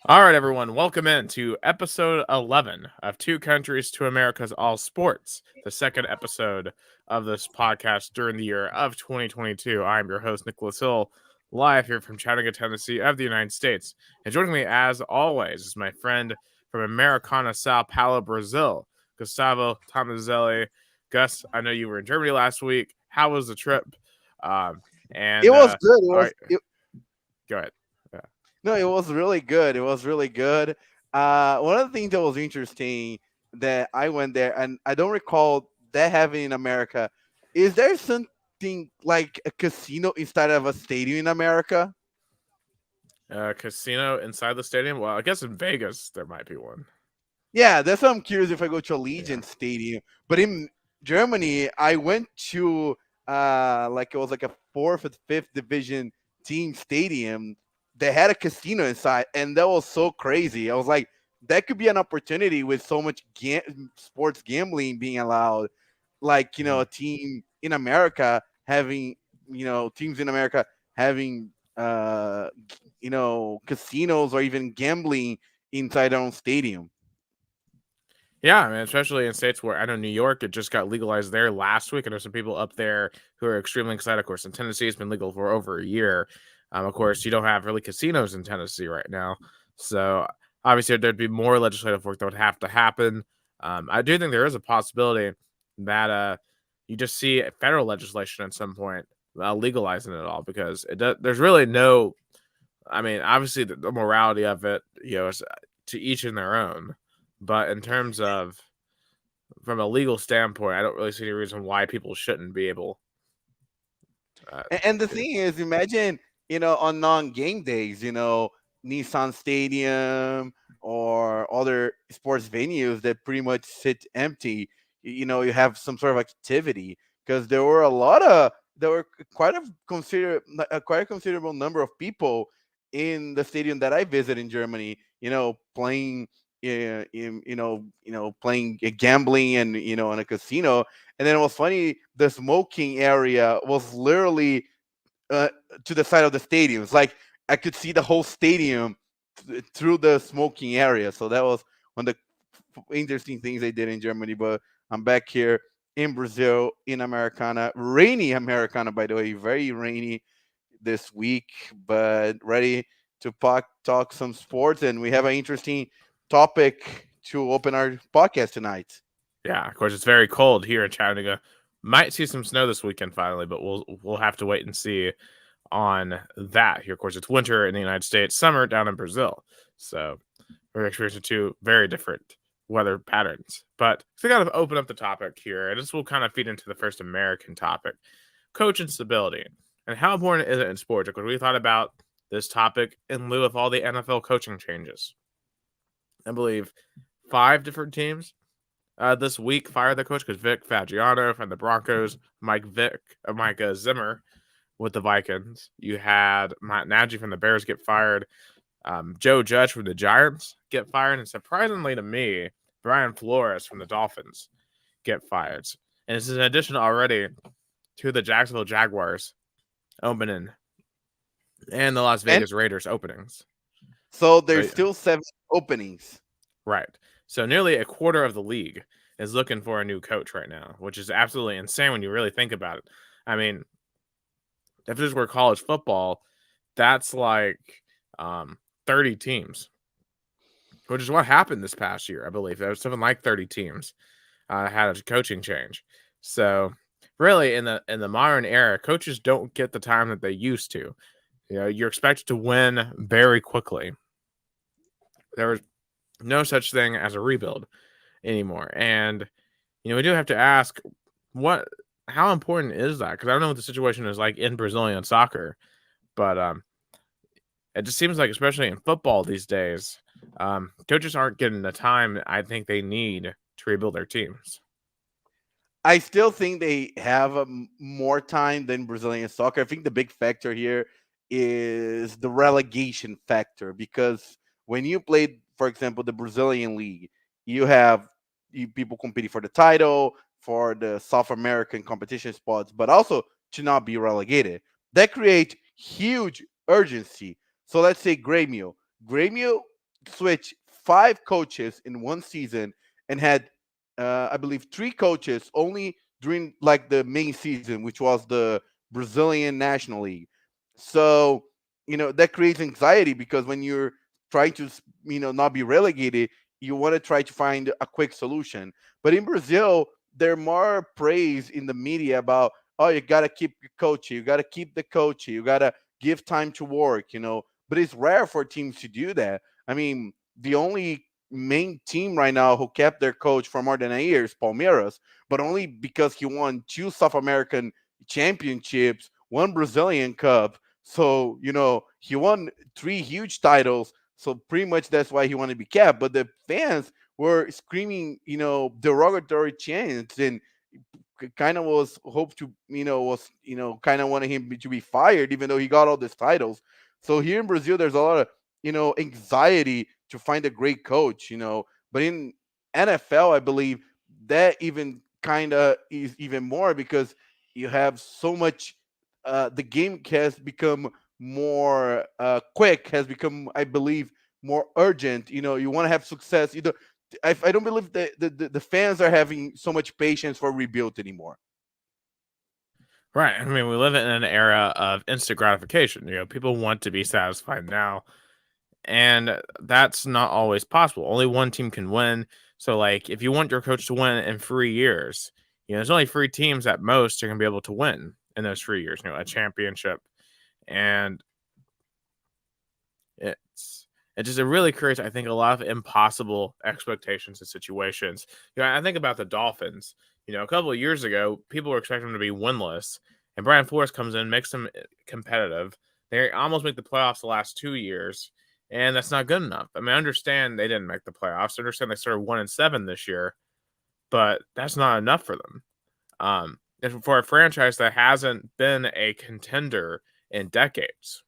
All right, everyone, welcome in to episode 11 of Two Countries, Two Americas, All Sports, the second episode of this podcast during the year of 2022. I'm your host, Nicholas Hill, live here from Chattanooga, Tennessee, of the United States. And joining me, as always, is my friend from Americana, Sao Paulo, Brazil, Gustavo Tomazeli. Gus, I know you were in Germany last week. How was the trip? Um, It and was good. all right, go ahead. Yeah. No, it was really good. It was really good. One of the things that was interesting that I went there, and I don't recall that having in America. Is there something like a casino inside of a stadium in America? Casino inside the stadium? Well, I guess in Vegas there might be one. Yeah, that's why I'm curious if I go to a Yeah. Legion stadium. But in Germany, I went to like it was like a fourth or fifth division team stadium that had a casino inside, and that was so crazy. I was like, that could be an opportunity with so much sports gambling being allowed. Like a Mhm. team in America having teams in America having casinos or even gambling inside their own stadium. Yeah, I mean, especially in states where I know New York, it just got legalized there last week, and there's some people up there who are extremely excited. Of course, in Tennessee, it's been legal for over a year. Of course, you don't have really casinos in Tennessee right now, so obviously there'd be more legislative work that would have to happen. I do think there is a possibility that you just see federal legislation at some point legalizing it all because there's really no. I mean, obviously the morality of it, is to each in their own. But in terms of from a legal standpoint, I don't really see any reason why people shouldn't be able And the to. thing is, imagine, on non-game days, Nissan Stadium or other sports venues that pretty much sit empty. You have some sort of activity because there were quite a considerable number of people in the stadium that I visit in Germany. Playing. Playing gambling and in a casino. And then it was funny, the smoking area was literally uh, to the side of the stadium. It's like I could see the whole stadium through the smoking area. So that was one of the interesting things they did in Germany. But I'm back here in Brazil, in Americana, rainy Americana, by the way, very rainy this week, but ready to talk some sports. And we have an interesting topic to open our podcast tonight. Yeah, of course, it's very cold here in Chattanooga. Might see some snow this weekend finally, but we'll have to wait and see on that. Here, of course, it's winter in the United States, summer down in Brazil. So we're experiencing two very different weather patterns. But to kind of open up the topic here, and this will kind of feed into the first American topic, coach instability. And how important is it in sports? Because we thought about this topic in lieu of all the NFL coaching changes. I believe 5 different teams this week fired the coach because Vic Fagiano from the Broncos, Mike Zimmer with the Vikings. You had Matt Nagy from the Bears get fired. Joe Judge from the Giants get fired, and surprisingly to me, Brian Flores from the Dolphins get fired. And this is in addition already to the Jacksonville Jaguars opening and the Las And Vegas Raiders openings. so So there's still 7 openings. right, so nearly a quarter of the league is looking for a new coach right now, which is absolutely insane when you really think about it. I mean, if this were college football, that's like um, 30 teams, which is what happened this past year. I believe there was something like 30 teams had a coaching change. So really, in the modern era, coaches don't get the time that they used to. You're expected to win very quickly. There was no such thing as a rebuild anymore, and we do have to ask what how important is that? Because I don't know what the situation is like in Brazilian soccer, but it just seems like, especially in football these days, coaches aren't getting the time I think they need to rebuild their teams. I still think they have more time than Brazilian soccer. I think the big factor here is the relegation factor because when you play, for example, the Brazilian league, you have people competing for the title, for the South American competition spots, but also to not be relegated. That creates huge urgency. So let's say Grêmio. Grêmio switched 5 coaches in one season and had, I believe, 3 coaches only during like the main season, which was the Brazilian National League. So that creates anxiety because when you're trying to not be relegated, you want to try to find a quick solution. But in Brazil, they're more praised in the media about, oh, you got to keep your coach, you got to keep the coach, you got to give time to work. But it's rare for teams to do that. I mean, the only main team right now who kept their coach for more than a year is Palmeiras, but only because he won 2 South American championships, 1 Brazilian Cup. So, he won 3 huge titles. So pretty much that's why he wanted to be kept. But the fans were screaming, derogatory chants and kind of was hoped to, kind of wanted him to be fired, even though he got all these titles. So here in Brazil, there's a lot of, anxiety to find a great coach. But in NFL, I believe that even kind of is even more because you have so much, the game has become more quick, has become, I believe, more urgent. You want to have success. I don't believe that the fans are having so much patience for rebuild anymore. Right. I mean, we live in an era of instant gratification. People want to be satisfied now, and that's not always possible. Only one team can win. So, like, if you want your coach to win in 3 years, there's only 3 teams at most are going to be able to win in those 3 years. A championship, and it just it really creates, I think, a lot of impossible expectations and situations. I think about the Dolphins. A couple of years ago, people were expecting them to be winless, and Brian Flores comes in, makes them competitive. They almost make the playoffs the last 2 years, and that's not good enough. I mean, I understand they didn't make the playoffs. I understand they started 1-7 this year, but that's not enough for them. And for a franchise that hasn't been a contender in decades.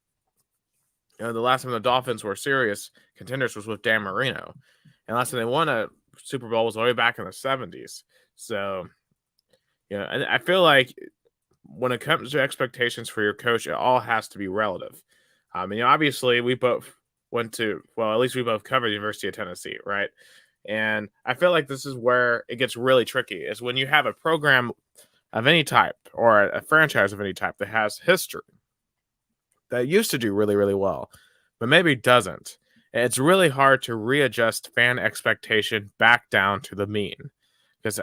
The last time the Dolphins were serious contenders was with Dan Marino. And last time they won a Super Bowl was all the way back in the 70s. So, I feel like when it comes to expectations for your coach, it all has to be relative. Obviously, we both went to, well, at least we both covered the University of Tennessee, right? And I feel like this is where it gets really tricky, is when you have a program of any type or a franchise of any type that has history that used to do really, really well, but maybe doesn't. It's really hard to readjust fan expectation back down to the mean. Because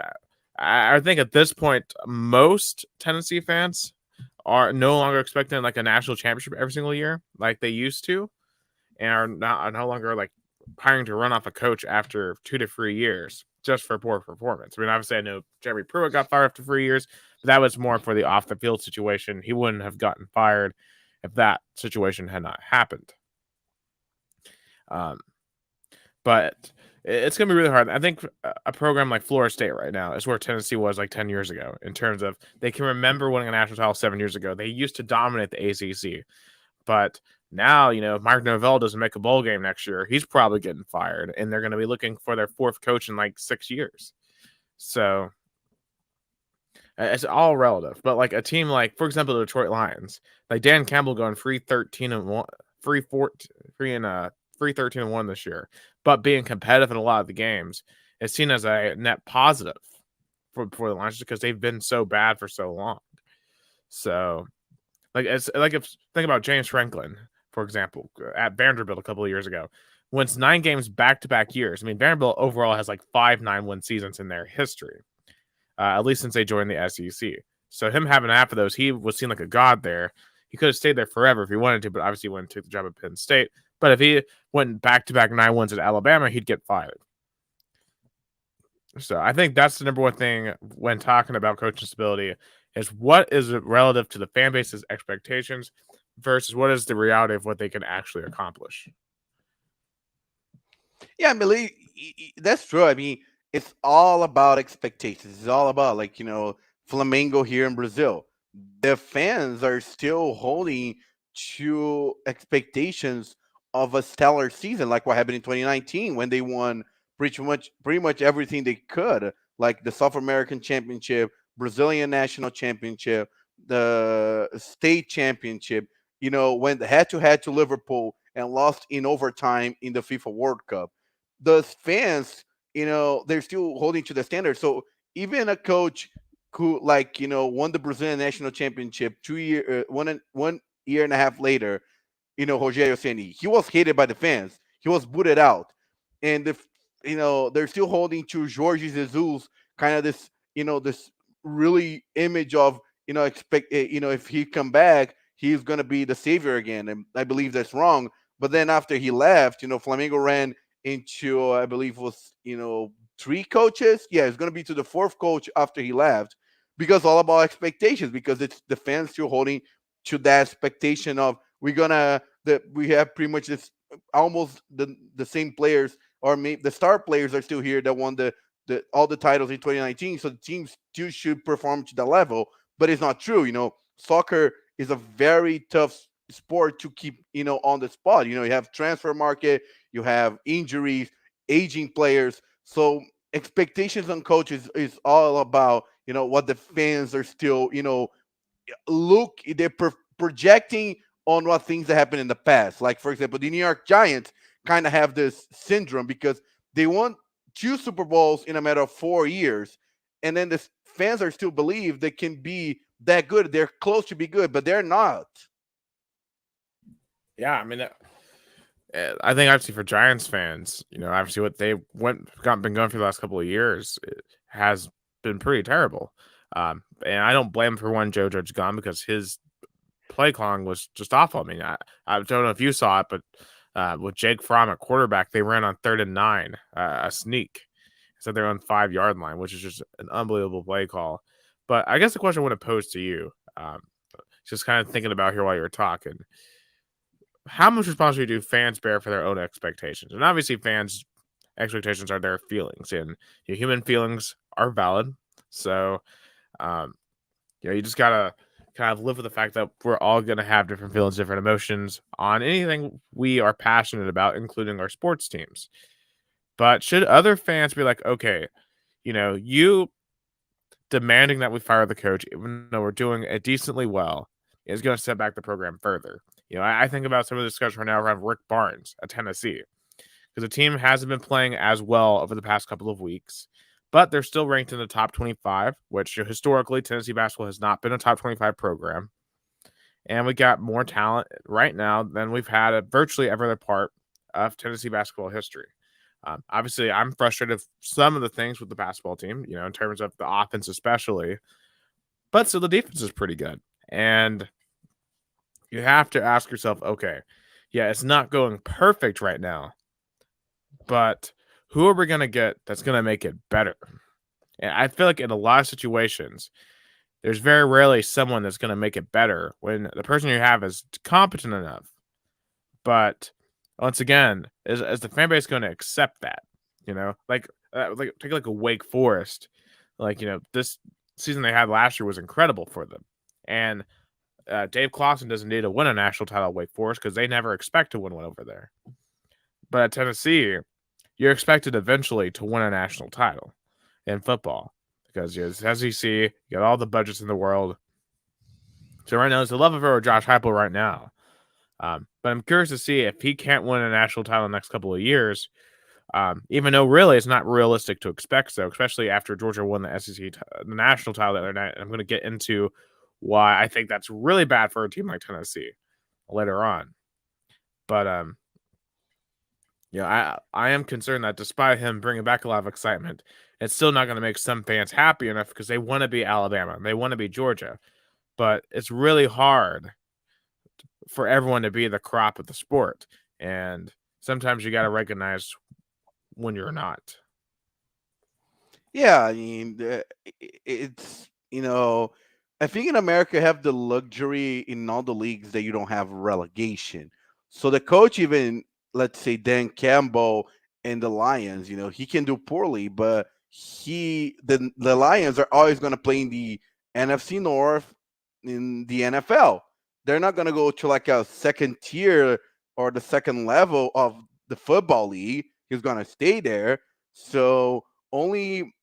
I think at this point, most Tennessee fans are no longer expecting like a national championship every single year like they used to, and are no longer like hiring to run off a coach after 2 to 3 years just for poor performance. I mean, obviously, I know Jerry Pruitt got fired after 3 years, but that was more for the off the field situation. He wouldn't have gotten fired if that situation had not happened. But it's going to be really hard. I think a program like Florida State right now is where Tennessee was like 10 years ago in terms of they can remember winning a national title 7 years ago. They used to dominate the ACC. But now, if Mark Novell doesn't make a bowl game next year, he's probably getting fired, and they're going to be looking for their 4th coach in like 6 years. So it's all relative. But like a team like, for example, the Detroit Lions, like Dan Campbell going 3-13-1, 3-13-1 this year, but being competitive in a lot of the games is seen as a net positive for the Lions because they've been so bad for so long. So, like it's like if think about James Franklin, for example, at Vanderbilt a couple of years ago, wins 9 games back-to-back years. I mean, Vanderbilt overall has like 5 9-win seasons in their history, at least since they joined the SEC. So him having half of those, he was seen like a god there. He could have stayed there forever if he wanted to, but obviously he went and took the job at Penn State. But if he went back-to-back 9 wins at Alabama, he'd get fired. So I think that's the number one thing when talking about coaching stability is what is it relative to the fan base's expectations versus what is the reality of what they can actually accomplish. Yeah, I believe that's true. I mean, it's all about expectations. It's all about like Flamengo here in Brazil. The fans are still holding to expectations of a stellar season, like what happened in 2019 when they won pretty much everything they could, like the South American Championship, Brazilian National Championship, the state championship. Went head to head to Liverpool and lost in overtime in the FIFA World Cup. The fans, they're still holding to the standard. So even a coach who, like, won the Brazilian national championship 2 year, 1 year and a half later, Rogério Ceni, he was hated by the fans. He was booted out, and they're still holding to Jorge Jesus, kind of this really image of, if he come back, he's gonna be the savior again, and I believe that's wrong. But then after he left, Flamengo ran into, I believe was, three coaches. Yeah, it's gonna be to the fourth coach after he left, because all about expectations, because it's the fans still holding to that expectation of, we have pretty much this almost the same players, or maybe the star players are still here that won the all the titles in 2019, so the teams still should perform to the level. But it's not true. Soccer is a very tough sport to keep, on the spot. You have transfer market, you have injuries, aging players. So expectations on coaches is all about, what the fans are still, they're projecting on what things that happened in the past. Like, for example, the New York Giants kind of have this syndrome because they won two Super Bowls in a matter of 4 years, and then the fans are still believe they can be that good. They're close to be good, but they're not. Yeah, I mean, I think obviously for Giants fans, obviously what they been going through the last couple of years, it has been pretty terrible. And I don't blame him for when Joe Judge gone, because his play calling was just awful. I mean, I don't know if you saw it, but with Jake Fromm at quarterback, they ran on 3rd and 9, a sneak. So they're on 5-yard line, which is just an unbelievable play call. But I guess the question I want to pose to you, just kind of thinking about here while you were talking, how much responsibility do fans bear for their own expectations? And obviously fans' expectations are their feelings, and human feelings are valid. So, you just gotta kind of live with the fact that we're all gonna have different feelings, different emotions on anything we are passionate about, including our sports teams. But should other fans be like, okay, you demanding that we fire the coach, even though we're doing it decently well, is going to set back the program further? I think about some of the discussion right now around Rick Barnes at Tennessee, because the team hasn't been playing as well over the past couple of weeks, but they're still ranked in the top 25, which historically Tennessee basketball has not been a top 25 program. And we got more talent right now than we've had at virtually every other part of Tennessee basketball history. Obviously, I'm frustrated with some of the things with the basketball team, in terms of the offense especially, but still the defense is pretty good. And you have to ask yourself, okay, yeah, it's not going perfect right now, but who are we going to get that's going to make it better? And I feel like in a lot of situations, there's very rarely someone that's going to make it better when the person you have is competent enough. But once again, is the fan base going to accept that? Like take like a Wake Forest, this season they had last year was incredible for them, and Dave Clawson doesn't need to win a national title at Wake Forest because they never expect to win one over there. But at Tennessee, you're expected eventually to win a national title in football because it's SEC, you got all the budgets in the world. So right now, it's the love affair with Josh Heupel right now. But I'm curious to see if he can't win a national title in the next couple of years, even though really it's not realistic to expect so, especially after Georgia won the SEC, the national title the other night. And I'm going to get into why I think that's really bad for a team like Tennessee later on. But I am concerned that despite him bringing back a lot of excitement, it's still not going to make some fans happy enough because they want to be Alabama, they want to be Georgia, but it's really hard for everyone to be the crop of the sport, and sometimes you got to recognize when you're not. Yeah, I mean, it's, I think in America have the luxury in all the leagues that you don't have relegation. So the coach, even let's say Dan Campbell and the Lions, he can do poorly, but the Lions are always going to play in the NFC North in the NFL. They're not going to go to like a second tier or the second level of the football league. He's going to stay there. So only,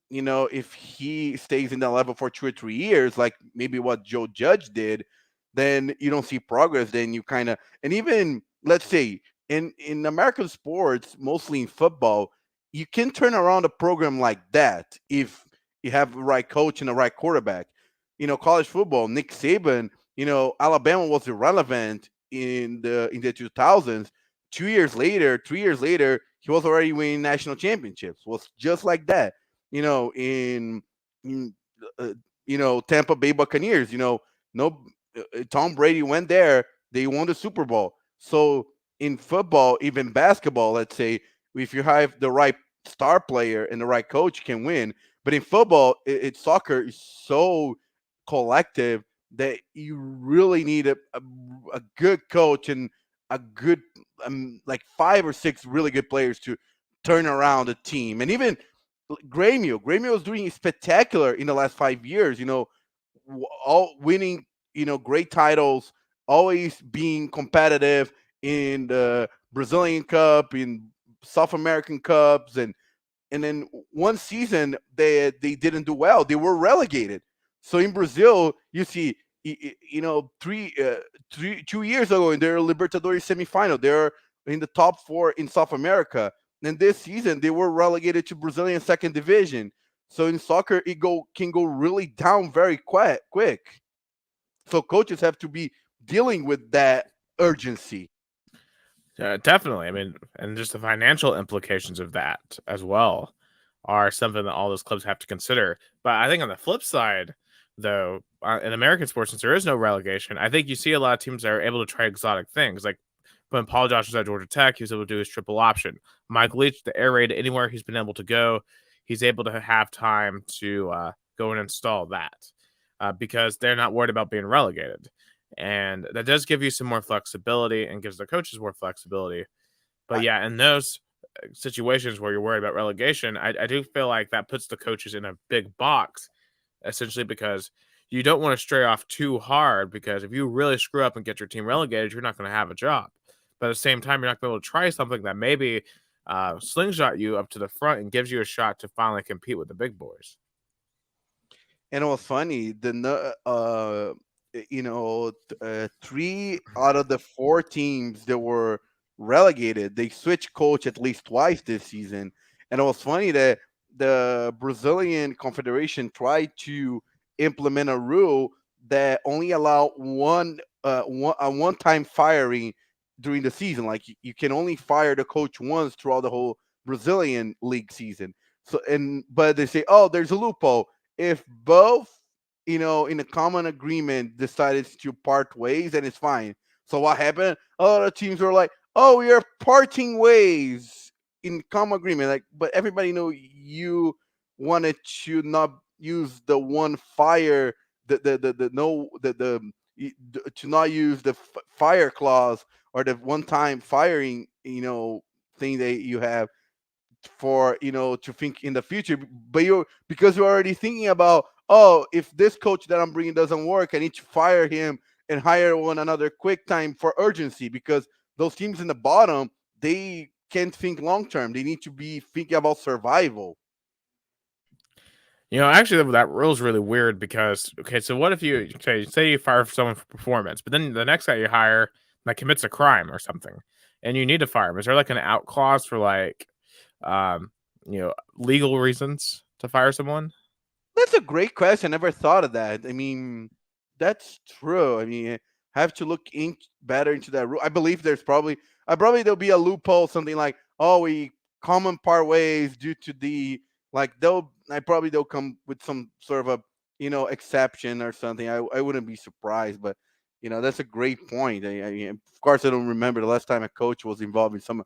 if he stays in that level for 2 or 3 years, like maybe what Joe Judge did, then you don't see progress. Then you kind of, and even let's say in American sports, mostly in football, you can turn around a program like that if you have the right coach and the right quarterback. College football, Nick Saban, Alabama was irrelevant in the 2000s. 2 years later, 3 years later, he was already winning national championships. Was just like that. In uh, Tampa Bay Buccaneers. No, Tom Brady went there. They won the Super Bowl. So in football, even basketball, let's say, if you have the right star player and the right coach, can win. But in football, soccer is so collective that you really need a good coach and a good like 5 or 6 really good players to turn around a team. And even Grêmio is doing spectacular in the last 5 years. All winning, great titles, always being competitive in the Brazilian Cup, in South American Cups, and then one season they didn't do well. They were relegated. So in Brazil, you see, 2 years ago in their Libertadores semifinal, they're in the top four in South America. And this season, they were relegated to Brazilian second division. So in soccer, can go really down very quick. So coaches have to be dealing with that urgency. Definitely. I mean, and just the financial implications of that as well are something that all those clubs have to consider. But I think on the flip side, though, in American sports, since there is no relegation, I think you see a lot of teams that are able to try exotic things. Like when Paul Josh was at Georgia Tech, he was able to do his triple option. Mike Leach, the air raid, anywhere he's been able to go, he's able to have time to go and install that because they're not worried about being relegated. And that does give you some more flexibility and gives the coaches more flexibility. But yeah, in those situations where you're worried about relegation, I do feel like that puts the coaches in a big box, essentially because you don't want to stray off too hard, because if you really screw up and get your team relegated, you're not going to have a job. But at the same time, you're not going to be able to try something that maybe slingshot you up to the front and gives you a shot to finally compete with the big boys. And it was funny. 3 out of the 4 teams that were relegated, they switched coach at least twice this season. And it was funny that the Brazilian Confederation tried to implement a rule that only allow one-time firing during the season. Like you can only fire the coach once throughout the whole Brazilian league season. But they say, oh, there's a loophole if both, in a common agreement decided to part ways, then it's fine. So what happened? A lot of teams were like, "Oh, we are parting ways in common agreement." Like, but everybody know you wanted to not use the one fire, the no to not use the fire clause or the one time firing, thing that you have for to think in the future, but you're already thinking about, oh, if this coach that I'm bringing doesn't work, I need to fire him and hire one another quick time for urgency, because those teams in the bottom, they can't think long term. They need to be thinking about survival. Actually, that rule is really weird because, okay, so what if say you fire someone for performance, but then the next guy you hire like commits a crime or something, and you need to fire him? Is there like an out clause for like, legal reasons to fire someone? That's a great question. I never thought of that. I mean, that's true. I mean, I have to look better into that rule. I believe I probably there'll be a loophole, something like, oh, we common part ways due to the, like, they'll come with some sort of a, exception or something. I wouldn't be surprised, but that's a great point. Of course, I don't remember the last time a coach was involved in some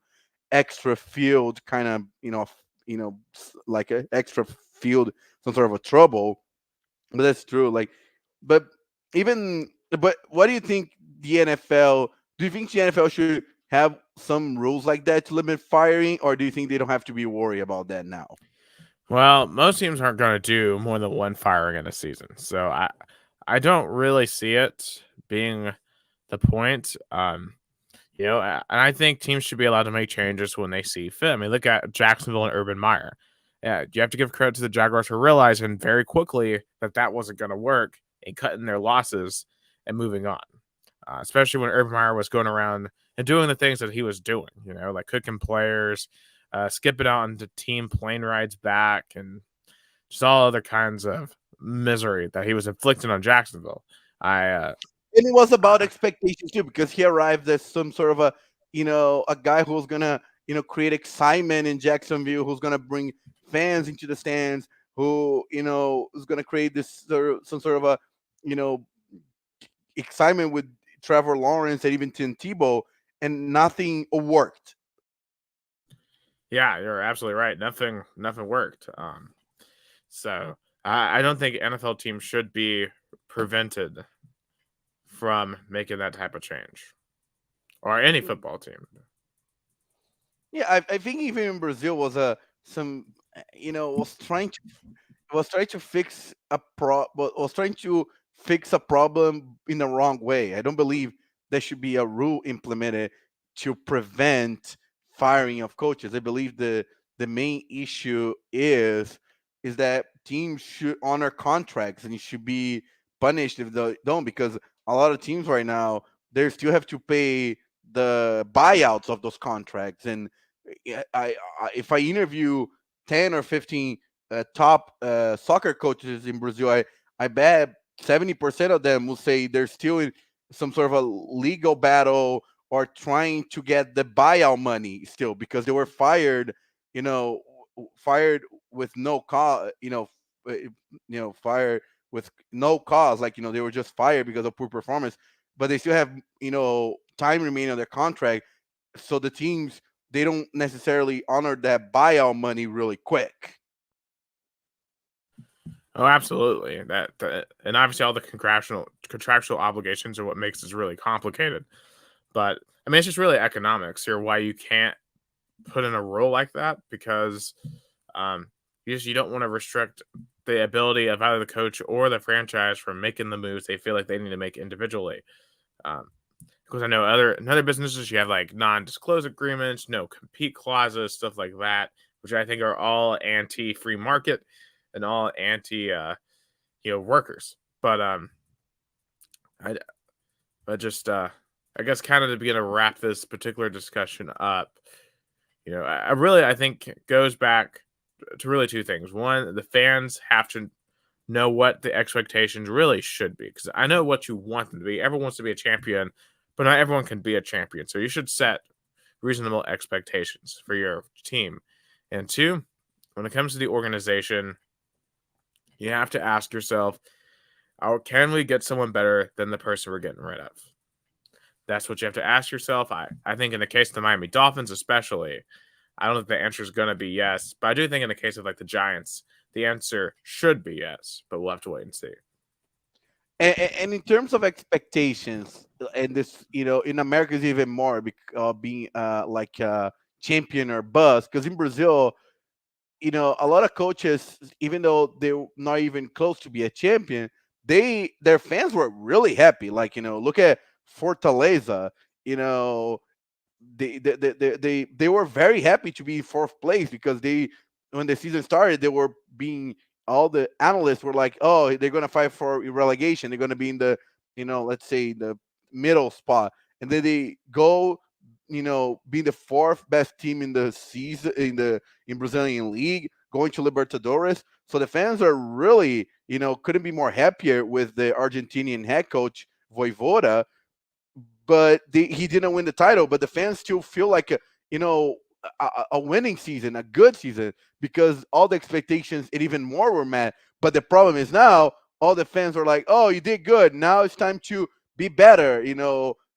extra field kind of, like an extra field, some sort of a trouble. But that's true. Like, but but what do you think the NFL? Do you think the NFL should have some rules like that to limit firing, or do you think they don't have to be worried about that now? Well, most teams aren't going to do more than one firing in a season, so I don't really see it being the point. And I think teams should be allowed to make changes when they see fit. I mean, look at Jacksonville and Urban Meyer. Yeah, you have to give credit to the Jaguars for realizing very quickly that that wasn't going to work and cutting their losses and moving on. Especially when Urban Meyer was going around and doing the things that he was doing, like cooking players, skipping out onto team plane rides back, and just all other kinds of misery that he was inflicting on Jacksonville. And it was about expectations too, because he arrived as some sort of a guy who's gonna, create excitement in Jacksonville, who's gonna bring fans into the stands, who, is gonna create some sort of you know, excitement with Trevor Lawrence and even Tim Tebow, and nothing worked. Yeah, you're absolutely right. Nothing worked. So I don't think NFL teams should be prevented from making that type of change, or any football team. Yeah, I think even in Brazil was some was trying to fix was trying to fix a problem in the wrong way. I don't believe there should be a rule implemented to prevent firing of coaches. I believe the main issue is that teams should honor contracts, and it should be punished if they don't, because a lot of teams right now, they still have to pay the buyouts of those contracts. And if I interview 10 or 15 top soccer coaches in Brazil, I bet 70% of them will say they're still in some sort of a legal battle, or trying to get the buyout money still, because they were fired, you know, fired with no cause, fired with no cause, like, they were just fired because of poor performance, but they still have, time remaining on their contract. So the teams, they don't necessarily honor that buyout money really quick. Oh, absolutely. And obviously all the contractual obligations are what makes this really complicated. But I mean, it's just really economics here why you can't put in a rule like that, because you don't want to restrict the ability of either the coach or the franchise from making the moves they feel like they need to make individually. Because I know in other businesses you have like non-disclose agreements, no compete clauses, stuff like that, which I think are all anti-free market and all anti workers. But I but just I guess kind of to begin to wrap this particular discussion up, I think it goes back to really two things. One, the fans have to know what the expectations really should be, because I know what you want them to be. Everyone wants to be a champion, but not everyone can be a champion. So you should set reasonable expectations for your team. And two, when it comes to the organization, you have to ask yourself, can we get someone better than the person we're getting rid of? That's what you have to ask yourself. I think in the case of the Miami Dolphins, especially, I don't think the answer is going to be yes. But I do think in the case of like the Giants, the answer should be yes. But we'll have to wait and see. And in terms of expectations, and this, in America is even more, being like champion or bust. Because in Brazil, a lot of coaches, even though they're not even close to be a champion, their fans were really happy. Like, look at Fortaleza. You know, they were very happy to be in fourth place, because when the season started, they were being all the analysts were like, oh, they're gonna fight for relegation. They're gonna be in the, let's say, the middle spot, and then they go, being the fourth best team in the season in Brazilian league, going to Libertadores. So the fans are really, couldn't be more happier with the Argentinian head coach Voivoda. But he didn't win the title, but the fans still feel like a winning season, a good season, because all the expectations and even more were met. But the problem is now all the fans are like, oh, you did good, now it's time to be better,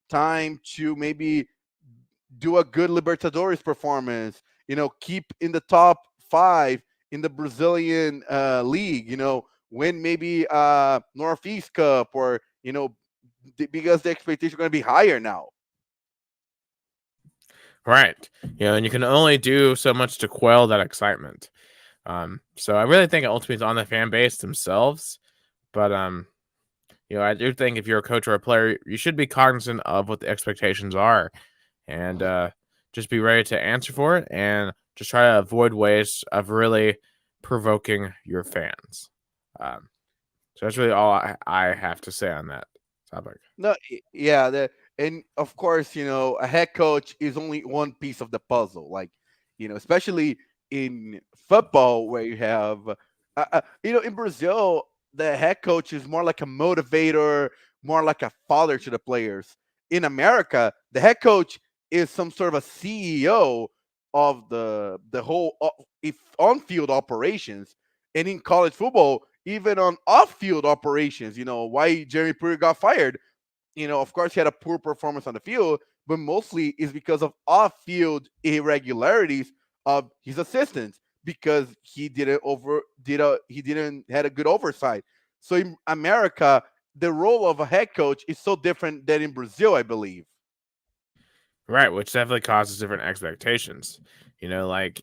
time to maybe do a good Libertadores performance, keep in the top 5 in the Brazilian league, win maybe Northeast Cup, or because the expectations are going to be higher now. Right. And you can only do so much to quell that excitement. So I really think it ultimately is on the fan base themselves. But I do think if you're a coach or a player, you should be cognizant of what the expectations are, and just be ready to answer for it, and just try to avoid ways of really provoking your fans. So that's really all I have to say on that topic. No, yeah, And of course, a head coach is only one piece of the puzzle. Like, especially in football where you have, in Brazil, the head coach is more like a motivator, more like a father to the players. In America, the head coach is some sort of a CEO of the whole if on-field operations. And in college football, even on off-field operations, why Jerry Pruitt got fired, of course, he had a poor performance on the field, but mostly is because of off-field irregularities of his assistants because he didn't had a good oversight. So in America, the role of a head coach is so different than in Brazil, I believe. Right, which definitely causes different expectations. Like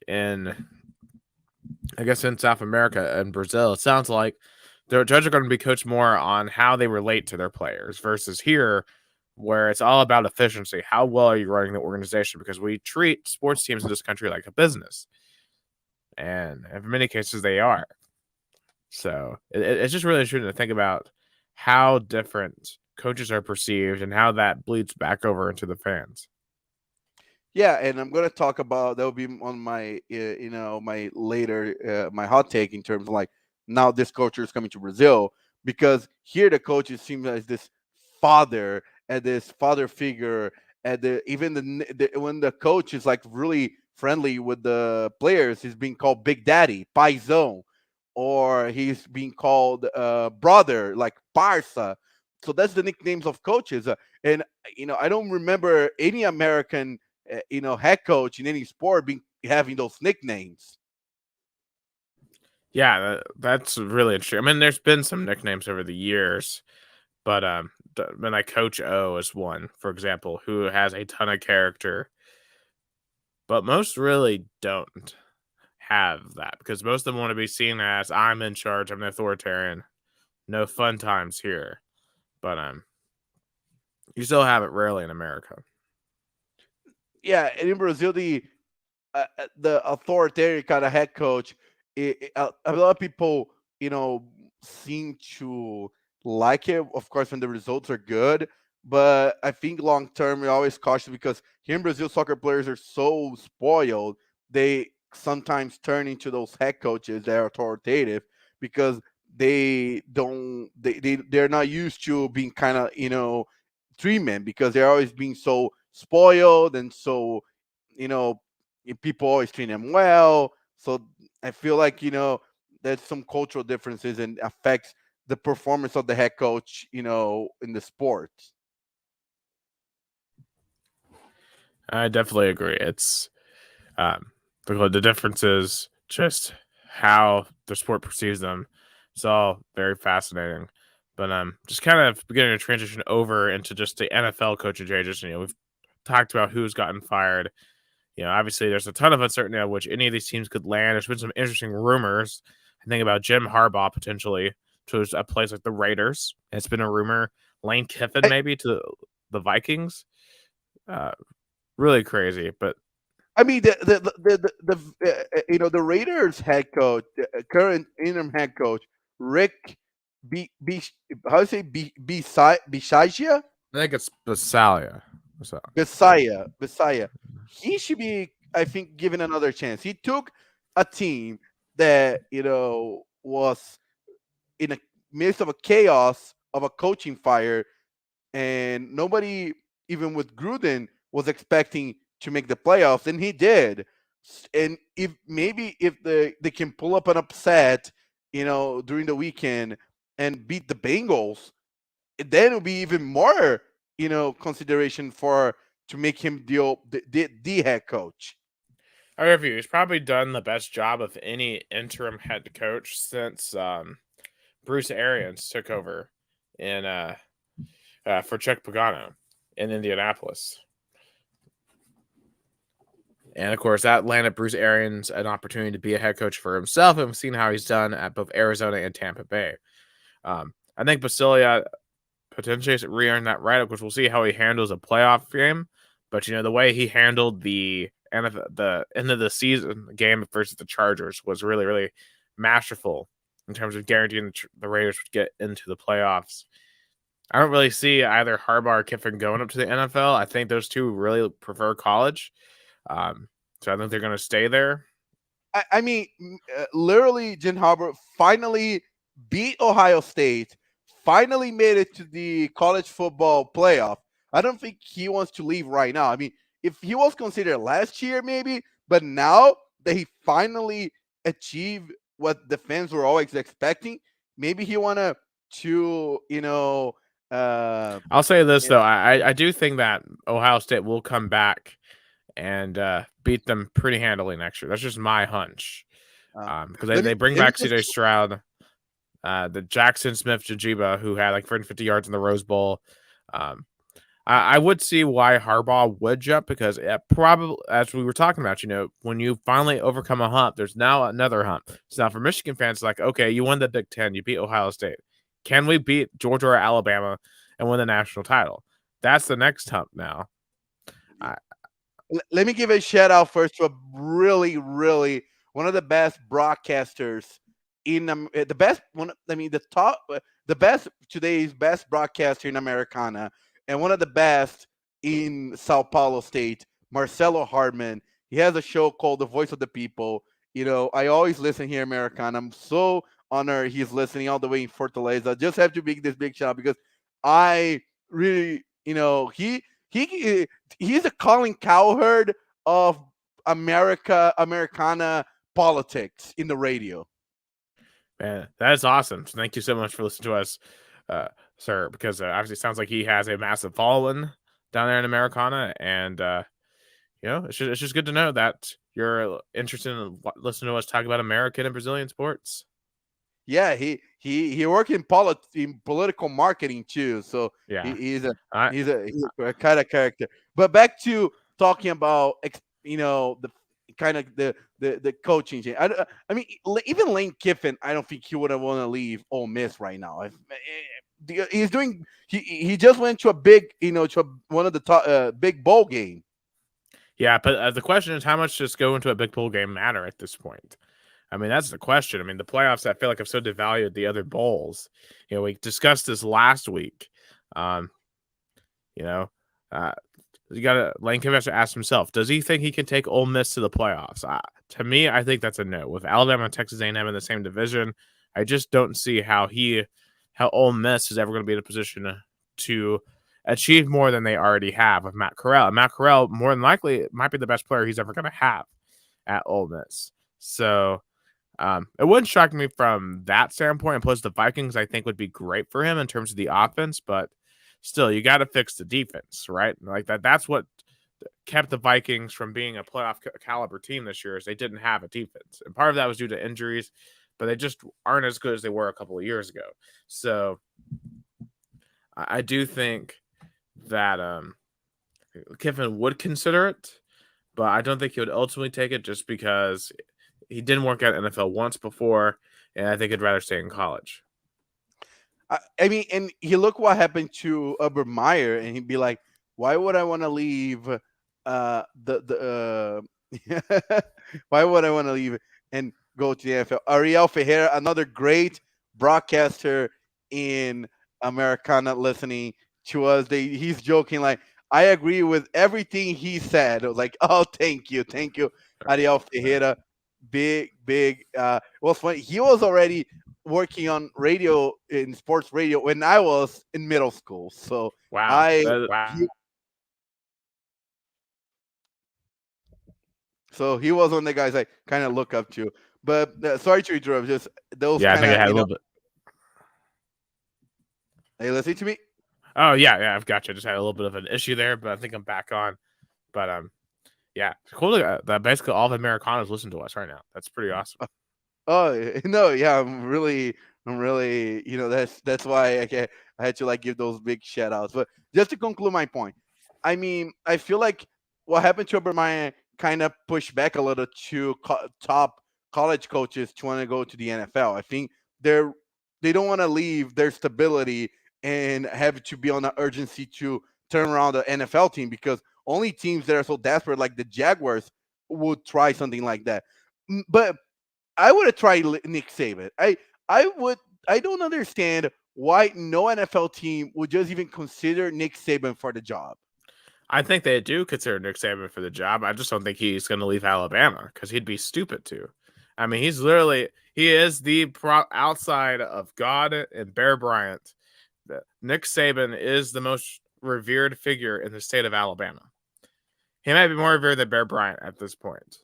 I guess in South America and Brazil, it sounds like the judges are going to be coached more on how they relate to their players versus here, where it's all about efficiency. How well are you running the organization? Because we treat sports teams in this country like a business, and in many cases they are. So it's just really interesting to think about how different coaches are perceived and how that bleeds back over into the fans. Yeah, and I'm gonna talk about that will be on my my later my hot take in terms of like now this culture is coming to Brazil because here the coaches seem as this father and this father figure and even when the coach is like really friendly with the players, he's being called Big Daddy, Paizão, or he's being called brother like Parsa. So that's the nicknames of coaches, and I don't remember any American head coach in any sport being having those nicknames. Yeah, that's really interesting. I mean, there's been some nicknames over the years, but like Coach O is one, for example, who has a ton of character, but most really don't have that because most of them want to be seen as I'm in charge, I'm an authoritarian, no fun times here. But you still have it rarely in America. Yeah, and in Brazil, the authoritarian kind of head coach, a lot of people, seem to like it. Of course, when the results are good, but I think long term we're always cautious because here in Brazil, soccer players are so spoiled. They sometimes turn into those head coaches that are authoritative because they're not used to being kind of treatment because they're always being so spoiled and so you know people always treat them well. So I feel like there's some cultural differences and affects the performance of the head coach, in the sport. I definitely agree. It's the difference is just how the sport perceives them. It's all very fascinating. But just kind of beginning to transition over into just the NFL coaching changes. We've talked about who's gotten fired. Obviously there's a ton of uncertainty on which any of these teams could land. There's been some interesting rumors. I think about Jim Harbaugh potentially to a place like the Raiders. It's been a rumor. Lane Kiffin I, maybe to the Vikings. Uh, really crazy, but I mean the Raiders head coach, current interim head coach Rick B how do you say Bisaccia? I think it's Basalia. So Bisaya. He should be, I think, given another chance. He took a team that was in a midst of a chaos of a coaching fire, and nobody, even with Gruden, was expecting to make the playoffs, and he did. And if they can pull up an upset, during the weekend and beat the Bengals, then it'll be even more, consideration for to make him the head coach. I review. He's probably done the best job of any interim head coach since Bruce Arians took over in for Chuck Pagano in Indianapolis. And of course, that landed Bruce Arians an opportunity to be a head coach for himself. And we've seen how he's done at both Arizona and Tampa Bay. I think Basilia potentially has re-earned that right, of course, we'll see how he handles a playoff game. But the way he handled the end of the season game versus the Chargers was really, really masterful in terms of guaranteeing the Raiders would get into the playoffs. I don't really see either Harbaugh or Kiffin going up to the NFL. I think those two really prefer college. So I think they're going to stay there. I mean, literally, Jim Harbaugh finally beat Ohio State, finally made it to the college football playoff. I don't think he wants to leave right now. I mean, if he was considered last year, maybe, but now that he finally achieved what the fans were always expecting, maybe he wanna to I'll say this you though, I do think that Ohio State will come back and beat them pretty handily next year. That's just my hunch. uh, Because let me they bring let me back just CJ Stroud, the Jackson Smith Jajiba, who had like 450 yards in the Rose Bowl. Um, I would see why Harbaugh would jump because it probably, as we were talking about, when you finally overcome a hump, there's now another hump. So now for Michigan fans, it's like, okay, you won the Big Ten, you beat Ohio State. Can we beat Georgia or Alabama and win the national title? That's the next hump now. let me give a shout out first to a really, really one of the best broadcasters in the best one. I mean, the best today's best broadcaster in Americana, and one of the best in Sao Paulo State, Marcelo Hardman. He has a show called The Voice of the People. I always listen here, Americana. I'm so honored he's listening all the way in Fortaleza. Just have to make this big shout out because I really, he he's a Colin Cowherd of Americana politics in the radio. Man, that is awesome. Thank you so much for listening to us, sir, because obviously it sounds like he has a massive following down there in Americana. And, it's just good to know that you're interested in listening to us talk about American and Brazilian sports. Yeah, he worked in political marketing too. So Yeah. he's a I, he's a kind of character. But back to talking about the kind of the coaching change. I mean, even Lane Kiffin, I don't think he would have want to leave Ole Miss right now. He's doing he just went to a big one of the top big bowl game. yeah, but the question is, how much does go into a big bowl game matter at this point? I mean, that's the question. I mean, the playoffs, I feel like have so devalued the other bowls. We discussed this last week. Um, you know, uh, you got to Lane Kiffin has to ask himself: does he think he can take Ole Miss to the playoffs? To me, I think that's a no. With Alabama and Texas A&M in the same division, I just don't see how Ole Miss is ever going to be in a position to achieve more than they already have with Matt Corral. And Matt Corral, more than likely, might be the best player he's ever going to have at Ole Miss. So it wouldn't shock me from that standpoint. And plus, the Vikings, I think, would be great for him in terms of the offense, but still, you got to fix the defense, right? Like that's what kept the Vikings from being a playoff caliber team this year is they didn't have a defense. And part of that was due to injuries, but they just aren't as good as they were a couple of years ago. So I do think that Kiffin would consider it, but I don't think he would ultimately take it just because he didn't work out in NFL once before, and I think he'd rather stay in college. I mean, and he look what happened to Urban Meyer, and he'd be like, "Why would I want to leave? Why would I want to leave and go to the NFL?" Ariel Ferreira, another great broadcaster in Americana, listening to us. He's joking like, "I agree with everything he said." I was like, "Oh, thank you, Ariel Ferreira." Big. Well, funny. He was already working on radio in sports radio when I was in middle school. So Wow. he was one of the guys I kind of look up to. But sorry to interrupt. Just those I kind think I of had a little bit. Are you listening to me? Oh yeah, I've got you. Just had a little bit of an issue there, but I think I'm back on. But yeah, cool that basically all the Americanos listen to us right now. That's pretty awesome. Oh no, yeah, I'm really, that's why I had to like give those big shout outs. But just to conclude my point, I mean, I feel like what happened to Obermeyer kind of pushed back a little to top college coaches to want to go to the NFL. I think they don't want to leave their stability and have to be on the urgency to turn around the NFL team because only teams that are so desperate like the Jaguars would try something like that. But I would have tried Nick Saban. I don't understand why no NFL team would just even consider Nick Saban for the job. I think they do consider Nick Saban for the job. I just don't think he's going to leave Alabama because he'd be stupid to. I mean, he is the outside of God and Bear Bryant. Nick Saban is the most revered figure in the state of Alabama. He might be more revered than Bear Bryant at this point.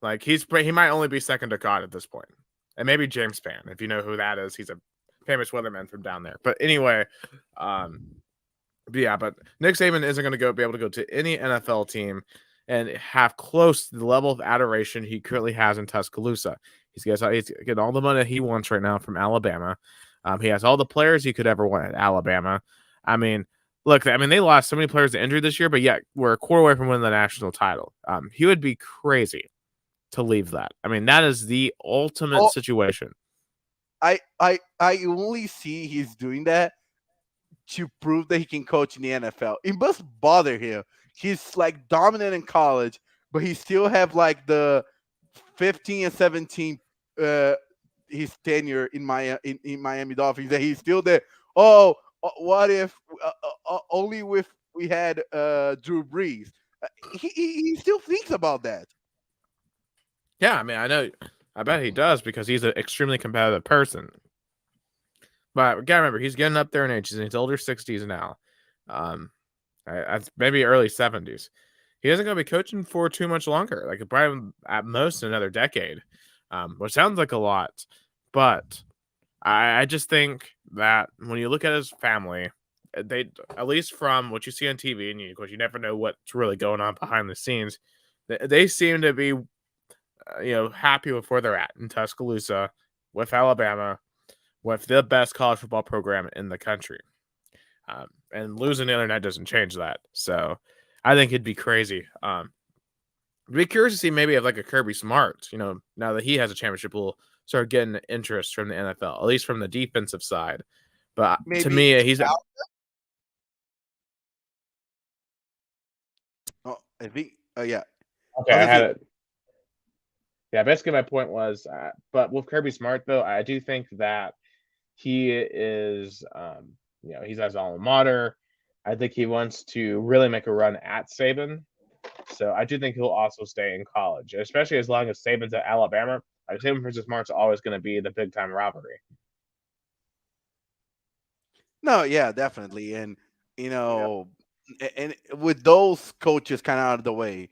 Like he might only be second to God at this point. And maybe James Spann, if you know who that is. He's a famous weatherman from down there. But anyway, but Nick Saban isn't going to be able to go to any NFL team and have close to the level of adoration he currently has in Tuscaloosa. He's getting all the money he wants right now from Alabama. He has all the players he could ever want at Alabama. I mean, look, they lost so many players to injury this year, but yet we're a quarter away from winning the national title. He would be crazy to leave that. I mean, that is the ultimate situation. I only see he's doing that to prove that he can coach in the NFL. It must bother him. He's like dominant in college, but he still have like the 15 and 17 his tenure in Miami Dolphins, that he's still there. Oh, what if only if we had Drew Brees? He still thinks about that. Yeah, I mean, I bet he does because he's an extremely competitive person. But we gotta remember, he's getting up there in age. He's older 60s now. Maybe early 70s. He isn't going to be coaching for too much longer, like probably at most another decade, which sounds like a lot. But I just think that when you look at his family, they, at least from what you see on TV, and of course you never know what's really going on behind the scenes, they seem to be, happy with where they're at in Tuscaloosa with Alabama, with the best college football program in the country. And losing the other night doesn't change that. So I think it'd be crazy. I'd be curious to see maybe if like a Kirby Smart, now that he has a championship, will start getting interest from the NFL, at least from the defensive side. But maybe to me, he's out. Oh, I think. Yeah. Okay, I had it. Yeah, basically my point was, but with Kirby Smart though, I do think that he is, he's at his alma mater. I think he wants to really make a run at Saban. So I do think he'll also stay in college, especially as long as Saban's at Alabama. Saban versus Smart's always going to be the big time rivalry. No, yeah, definitely. And, and with those coaches kind of out of the way,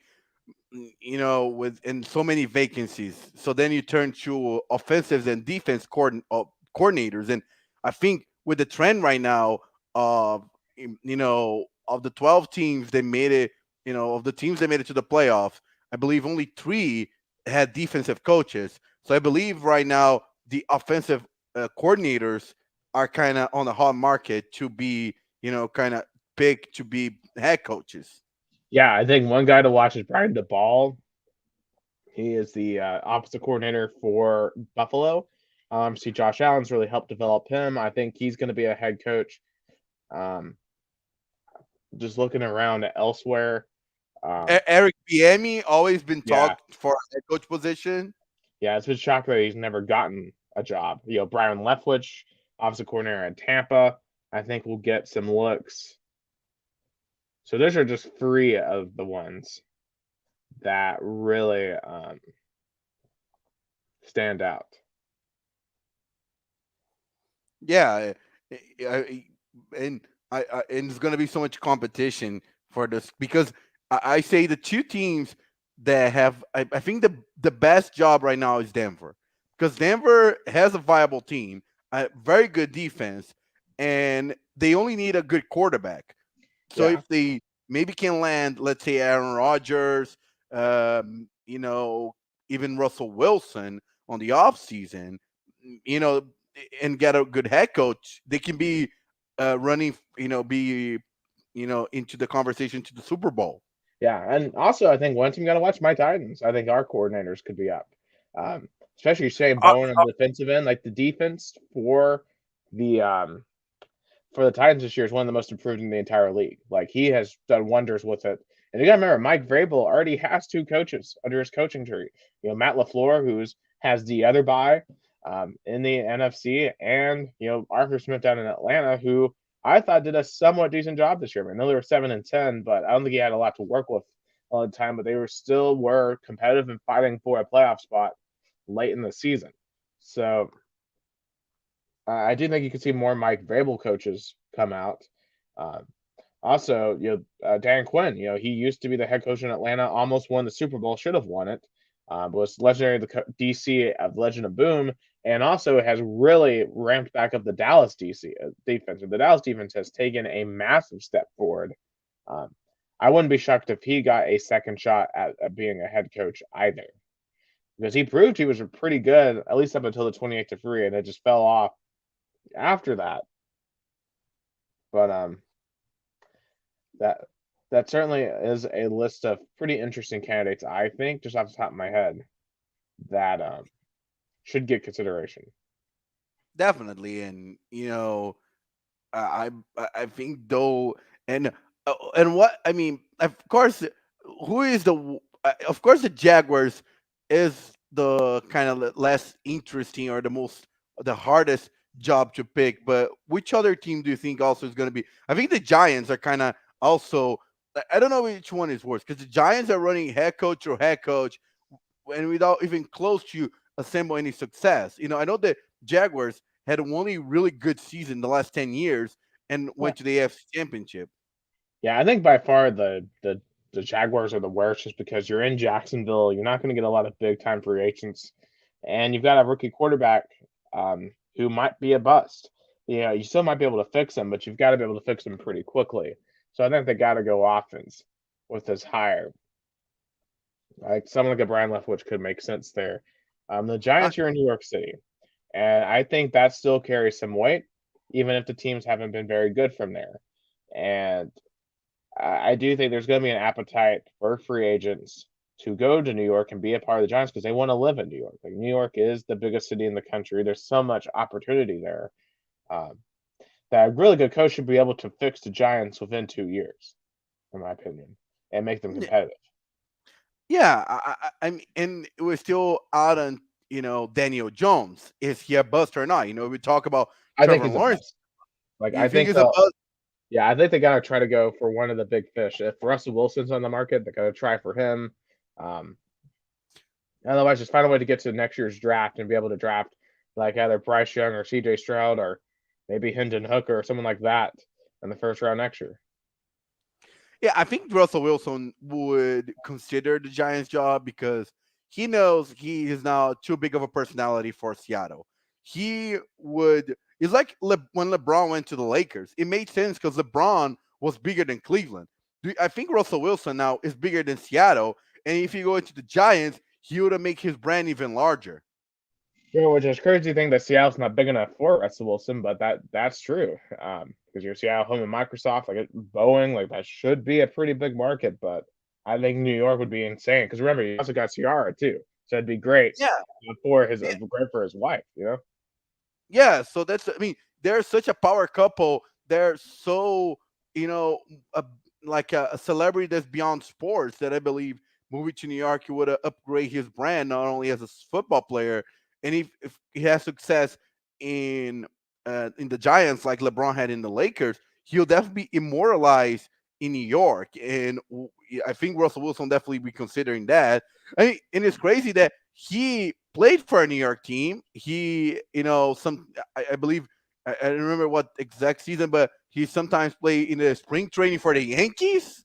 and so many vacancies. So then you turn to offensive and defense coordinators. And I think with the trend right now of, of the 12 teams that made it, of the teams that made it to the playoffs, I believe only 3 had defensive coaches. So I believe right now the offensive coordinators are kind of on the hot market to be, kind of picked to be head coaches. Yeah, I think one guy to watch is Brian DeBall. He is the offensive coordinator for Buffalo. See, Josh Allen's really helped develop him. I think he's going to be a head coach. Just looking around elsewhere. Eric Bieniemy always been talked for a head coach position. Yeah, it's been shocking that he's never gotten a job. Brian Leftwich, offensive coordinator at Tampa, I think will get some looks. So those are just 3 of the ones that really stand out. Yeah, and there's going to be so much competition for this, because I say the 2 teams that have, I think the best job right now is Denver, because Denver has a viable team, a very good defense, and they only need a good quarterback. So if they maybe can land, let's say Aaron Rodgers, even Russell Wilson on the offseason, and get a good head coach, they can be running, into the conversation to the Super Bowl. Yeah, and also I think one team got to watch my Titans. I think our coordinators could be up, especially Shane Bowen on the defensive end. Like the defense for the Titans this year is one of the most improved in the entire league. Like he has done wonders with it. And you got to remember, Mike Vrabel already has 2 coaches under his coaching tree. Matt LaFleur, has the other bye, in the NFC, and Arthur Smith down in Atlanta, who I thought did a somewhat decent job this year. I know they were 7-10, but I don't think he had a lot to work with all the time. But they were competitive and fighting for a playoff spot late in the season. So I do think you could see more Mike Vrabel coaches come out. Uh, Also, Dan Quinn, he used to be the head coach in Atlanta, almost won the Super Bowl, should have won it. Was legendary DC of Legend of Boom, and also has really ramped back up the Dallas DC defense. The Dallas defense has taken a massive step forward. Um, I wouldn't be shocked if he got a second shot at being a head coach either, because he proved he was pretty good at least up until the 28-3, and it just fell off after that. But that that certainly is a list of pretty interesting candidates, I think, just off the top of my head, that should get consideration. Definitely, and I think though, and what I mean, of course, who is of course the Jaguars is the kind of less interesting or the hardest job to pick. But which other team do you think also is going to be? I think the Giants are kind of also. I don't know which one is worse, because the Giants are running head coach or head coach, and without even close to assemble any success. I know the Jaguars had only really good season the last 10 years and Yeah, went to the AFC Championship. yeah, I think by far the Jaguars are the worst, just because you're in Jacksonville, you're not going to get a lot of big time free agents, and you've got a rookie quarterback who might be a bust. You still might be able to fix him, but you've got to be able to fix him pretty quickly. So I think they got to go offense with this hire. Like someone like a Brian Leftwich could make sense there. The I, Giants are in New York City, and I think that still carries some weight, even if the teams haven't been very good from there. And I do think there's going to be an appetite for free agents to go to New York and be a part of the Giants because they want to live in New York. Like New York is the biggest city in the country. There's so much opportunity there um, that a really good coach should be able to fix the Giants within 2 years, in my opinion, and make them competitive. yeah, mean, and we're still out on Daniel Jones. Is he a bust or not? We talk about I think Trevor he's a Lawrence. bust. Like You I think think he's a they'll bust? Yeah, I think they gotta try to go for one of the big fish. If Russell Wilson's on the market, they gotta try for him. Um, Otherwise, just find a way to get to next year's draft and be able to draft like either Bryce Young or C.J. Stroud or maybe Hendon Hooker or someone like that in the first round next year. Yeah, I think Russell Wilson would consider the Giants job because he knows he is now too big of a personality for Seattle. He would. It's like when LeBron went to the Lakers. It made sense because LeBron was bigger than Cleveland. I think Russell Wilson now is bigger than Seattle, and if you go into the Giants, he would make his brand even larger. Which is crazy thing that Seattle's not big enough for Russell Wilson, but that's true. Because you're Seattle home and Microsoft, like Boeing, like that should be a pretty big market, but I think New York would be insane. Because remember, you also got Ciara too, so it'd be great Yeah, for great for his wife. yeah. So that's, I mean, they're such a power couple. They're so, you know, a, like a celebrity that's beyond sports, that I believe moving to New York, he would upgrade his brand not only as a football player, and if he has success in the Giants like LeBron had in the Lakers, he'll definitely be immortalized in New York. And I think Russell Wilson definitely be considering that. I mean, and it's crazy that he played for a New York team. He, I believe, I don't remember what exact season, but he sometimes played in the spring training for the Yankees.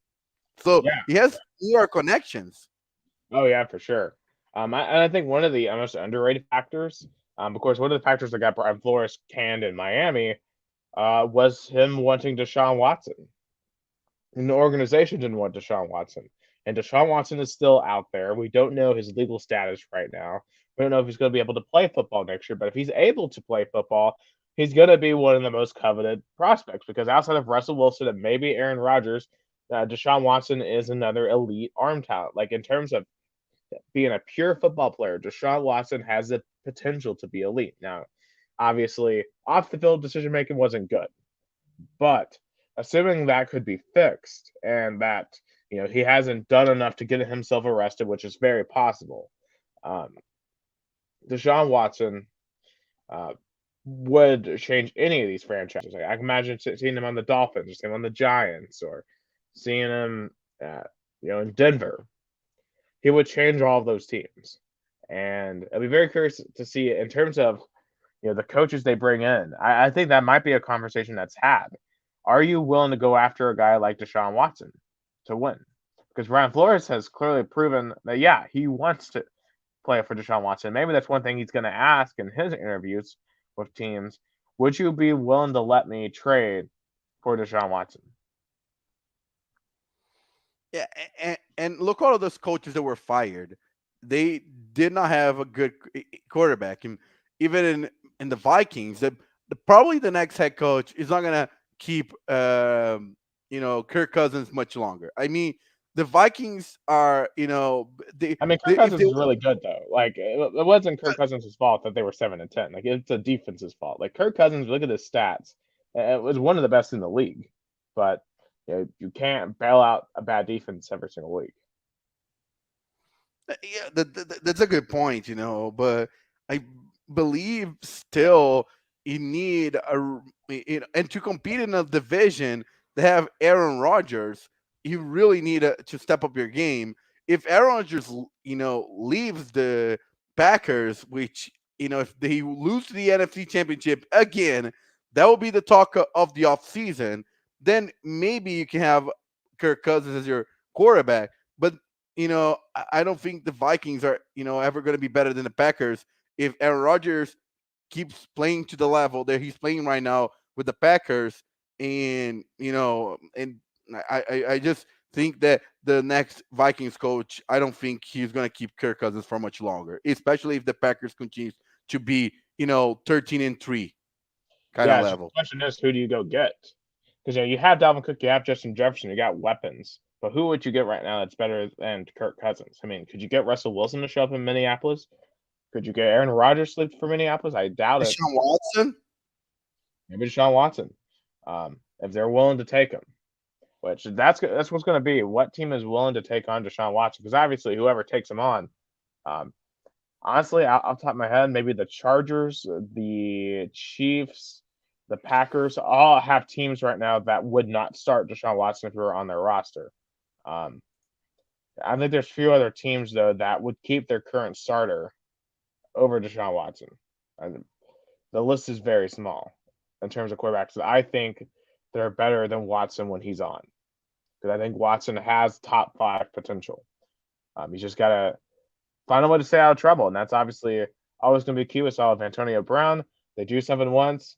So Yeah. he has New York connections. Oh yeah, for sure. I think one of the most underrated factors, of course, one of the factors that got Brian Flores canned in Miami, was him wanting Deshaun Watson. And the organization didn't want Deshaun Watson. And Deshaun Watson is still out there. We don't know his legal status right now. We don't know if he's going to be able to play football next year, but if he's able to play football, he's going to be one of the most coveted prospects because outside of Russell Wilson and maybe Aaron Rodgers, Deshaun Watson is another elite arm talent. Like in terms of being a pure football player, Deshaun Watson has the potential to be elite. Now, obviously, off the field decision making wasn't good, but assuming that could be fixed and that he hasn't done enough to get himself arrested, which is very possible. Um, Deshaun Watson would change any of these franchises. Like, I can imagine seeing him on the Dolphins, or seeing him on the Giants, or seeing him, in Denver. He would change all of those teams, and I'd be very curious to see in terms of the coaches they bring in. I think that might be a conversation that's had. Are you willing to go after a guy like Deshaun Watson to win? Because Brian Flores has clearly proven that, yeah, he wants to play for Deshaun Watson. Maybe that's one thing he's going to ask in his interviews with teams. Would you be willing to let me trade for Deshaun Watson? Yeah, and look all of those coaches that were fired. They did not have a good quarterback, and even in the Vikings, probably the next head coach is not gonna keep Kirk Cousins much longer. I mean, the Vikings are I mean, Kirk Cousins is really good though. Like, it wasn't Kirk Cousins' fault that they were 7-10. Like, it's a defense's fault. Like, Kirk Cousins, look at his stats. It was one of the best in the league, but you can't bail out a bad defense every single week. Yeah, that's a good point, but I believe still you need and to compete in a division that have Aaron Rodgers, you really need to step up your game. If Aaron Rodgers, leaves the Packers, which, if they lose the NFC Championship again, that will be the talk of the offseason. Then maybe you can have Kirk Cousins as your quarterback. But I don't think the Vikings are, ever going to be better than the Packers if Aaron Rodgers keeps playing to the level that he's playing right now with the Packers. And, and I just think that the next Vikings coach, I don't think he's going to keep Kirk Cousins for much longer, especially if the Packers continue to be, 13-3 kind of Yeah, so the level. question is, who do you go get? Because you have Dalvin Cook, you have Justin Jefferson, you got weapons. But who would you get right now that's better than Kirk Cousins? I mean, could you get Russell Wilson to show up in Minneapolis? Could you get Aaron Rodgers for Minneapolis? I doubt it. Deshaun Watson? Maybe Deshaun Watson, if they're willing to take him. Which that's what's going to be. What team is willing to take on Deshaun Watson? Because obviously, whoever takes him on, honestly, off the top of my head, maybe the Chargers, the Chiefs, the Packers all have teams right now that would not start Deshaun Watson if he were on their roster. I think there's a few other teams though that would keep their current starter over Deshaun Watson. And the list is very small in terms of quarterbacks. I think they're better than Watson when he's on, because I think Watson has top 5 potential. He's just got to find a way to stay out of trouble, and that's obviously always going to be key with all of Antonio Brown. They do something once,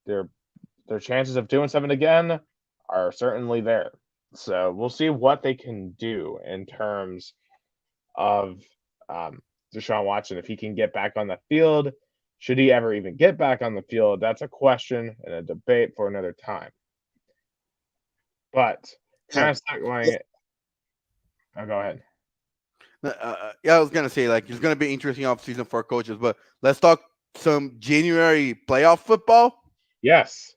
their chances of doing something again are certainly there. So we'll see what they can do in terms of Deshaun Watson, if he can get back on the field. Should he ever even get back on the field? That's a question and a debate for another time. But kind of segueing it. Oh, go ahead. Yeah, I was gonna say, like, it's gonna be interesting offseason for coaches, but let's talk some January playoff football. Yes,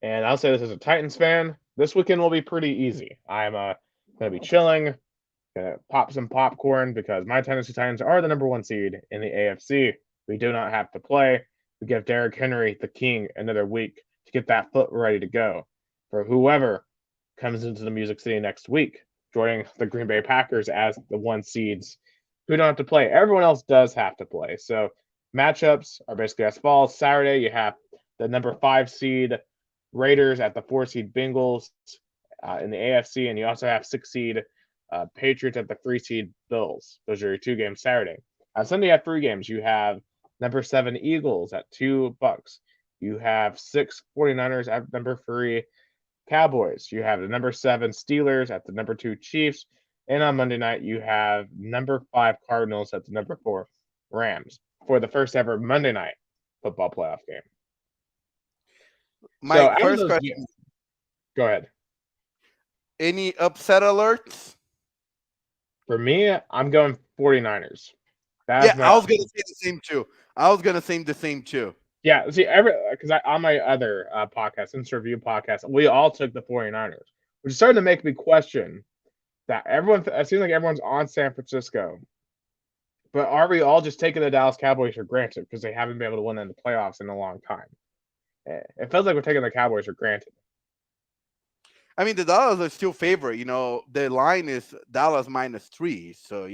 and I'll say this as a Titans fan, this weekend will be pretty easy. I'm gonna be chilling, gonna pop some popcorn because my Tennessee Titans are the number 1 seed in the AFC. We do not have to play. We give Derrick Henry, the king, another week to get that foot ready to go for whoever comes into the Music City next week, joining the Green Bay Packers as the 1 seeds who don't have to play. Everyone else does have to play. So matchups are basically as follows. Saturday, you have the number 5 seed Raiders at the 4 seed Bengals in the AFC, and you also have 6 seed Patriots at the 3 seed Bills. Those are your 2 games Saturday. On Sunday, you have 3 games. You have number 7 Eagles at 2 Bucks. You have 6 49ers at number 3 Cowboys. You have the number 7 Steelers at the number 2 Chiefs. And on Monday night, you have number 5 Cardinals at the number 4 Rams for the first ever Monday night football playoff game. My first question. Go ahead. Any upset alerts? For me, I'm going 49ers. I was going to say the same too. Yeah, see, because on my other podcast, Instant Review podcast, we all took the 49ers, which is starting to make me question that it seems like everyone's on San Francisco But are we all just taking the Dallas Cowboys for granted because they haven't been able to win in the playoffs in a long time? It feels like we're taking the Cowboys for granted. I mean, the Dallas are still favorite. The line is Dallas -3. So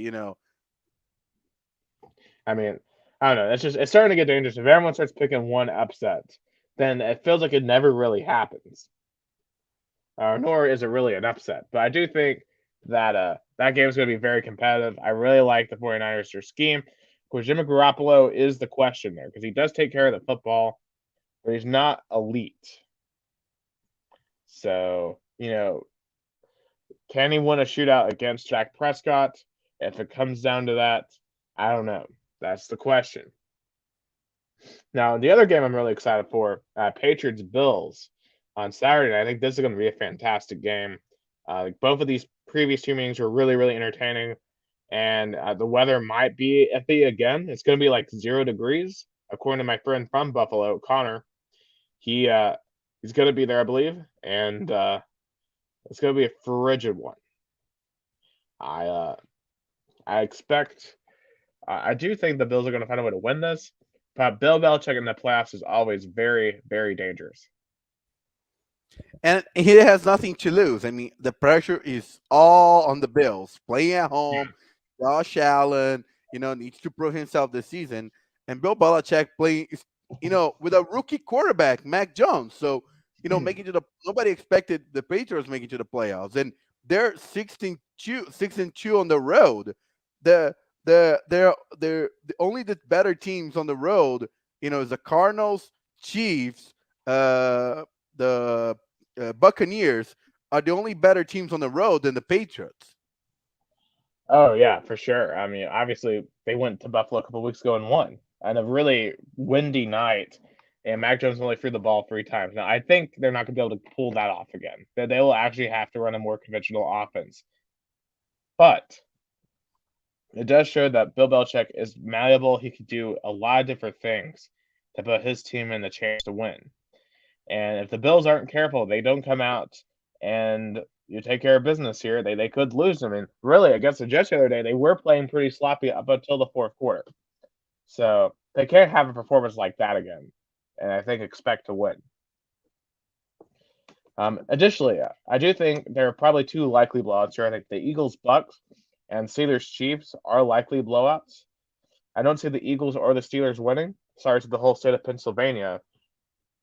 I mean, I don't know. It's starting to get dangerous. If everyone starts picking one upset, then it feels like it never really happens. Nor is it really an upset. But I do think that that game is going to be very competitive. I really like the 49ers' their scheme. Of course, Jimmy Garoppolo is the question there because he does take care of the football, but he's not elite. So, can he win a shootout against Dak Prescott? If it comes down to that, I don't know. That's the question. Now, the other game I'm really excited for, Patriots Bills on Saturday night. I think this is going to be a fantastic game. Both of these previous two meetings were really, really entertaining, and the weather might be iffy again. It's going to be like 0 degrees, according to my friend from Buffalo, Connor. He's going to be there, I believe, and it's going to be a frigid one. I expect. I do think the Bills are going to find a way to win this, but Bill Belichick in the playoffs is always very, very dangerous. and he has nothing to lose. I mean, the pressure is all on the Bills playing at home. Josh Allen, needs to prove himself this season, and Bill Belichick playing, with a rookie quarterback, Mac Jones. So, making to the nobody expected the Patriots making to the playoffs, and they're 6-2 on the road. The they're only the better teams on the road. Is the Cardinals, Chiefs, the Buccaneers are the only better teams on the road than the Patriots. Oh yeah, for sure. I mean, obviously they went to Buffalo a couple weeks ago and won on a really windy night, and Mac Jones only threw the ball 3 times. Now I think they're not going to be able to pull that off again. They will actually have to run a more conventional offense, but it does show that Bill Belichick is malleable. He could do a lot of different things to put his team in the chance to win. And if the Bills aren't careful, they don't come out and you take care of business here, they could lose. I mean, really, against the Jets the other day, they were playing pretty sloppy up until the fourth quarter. So they can't have a performance like that again. And I think expect to win. Additionally, I do think there are probably two likely blowouts here. I think the Eagles Bucks and Steelers Chiefs are likely blowouts. I don't see the Eagles or the Steelers winning. Sorry to the whole state of Pennsylvania.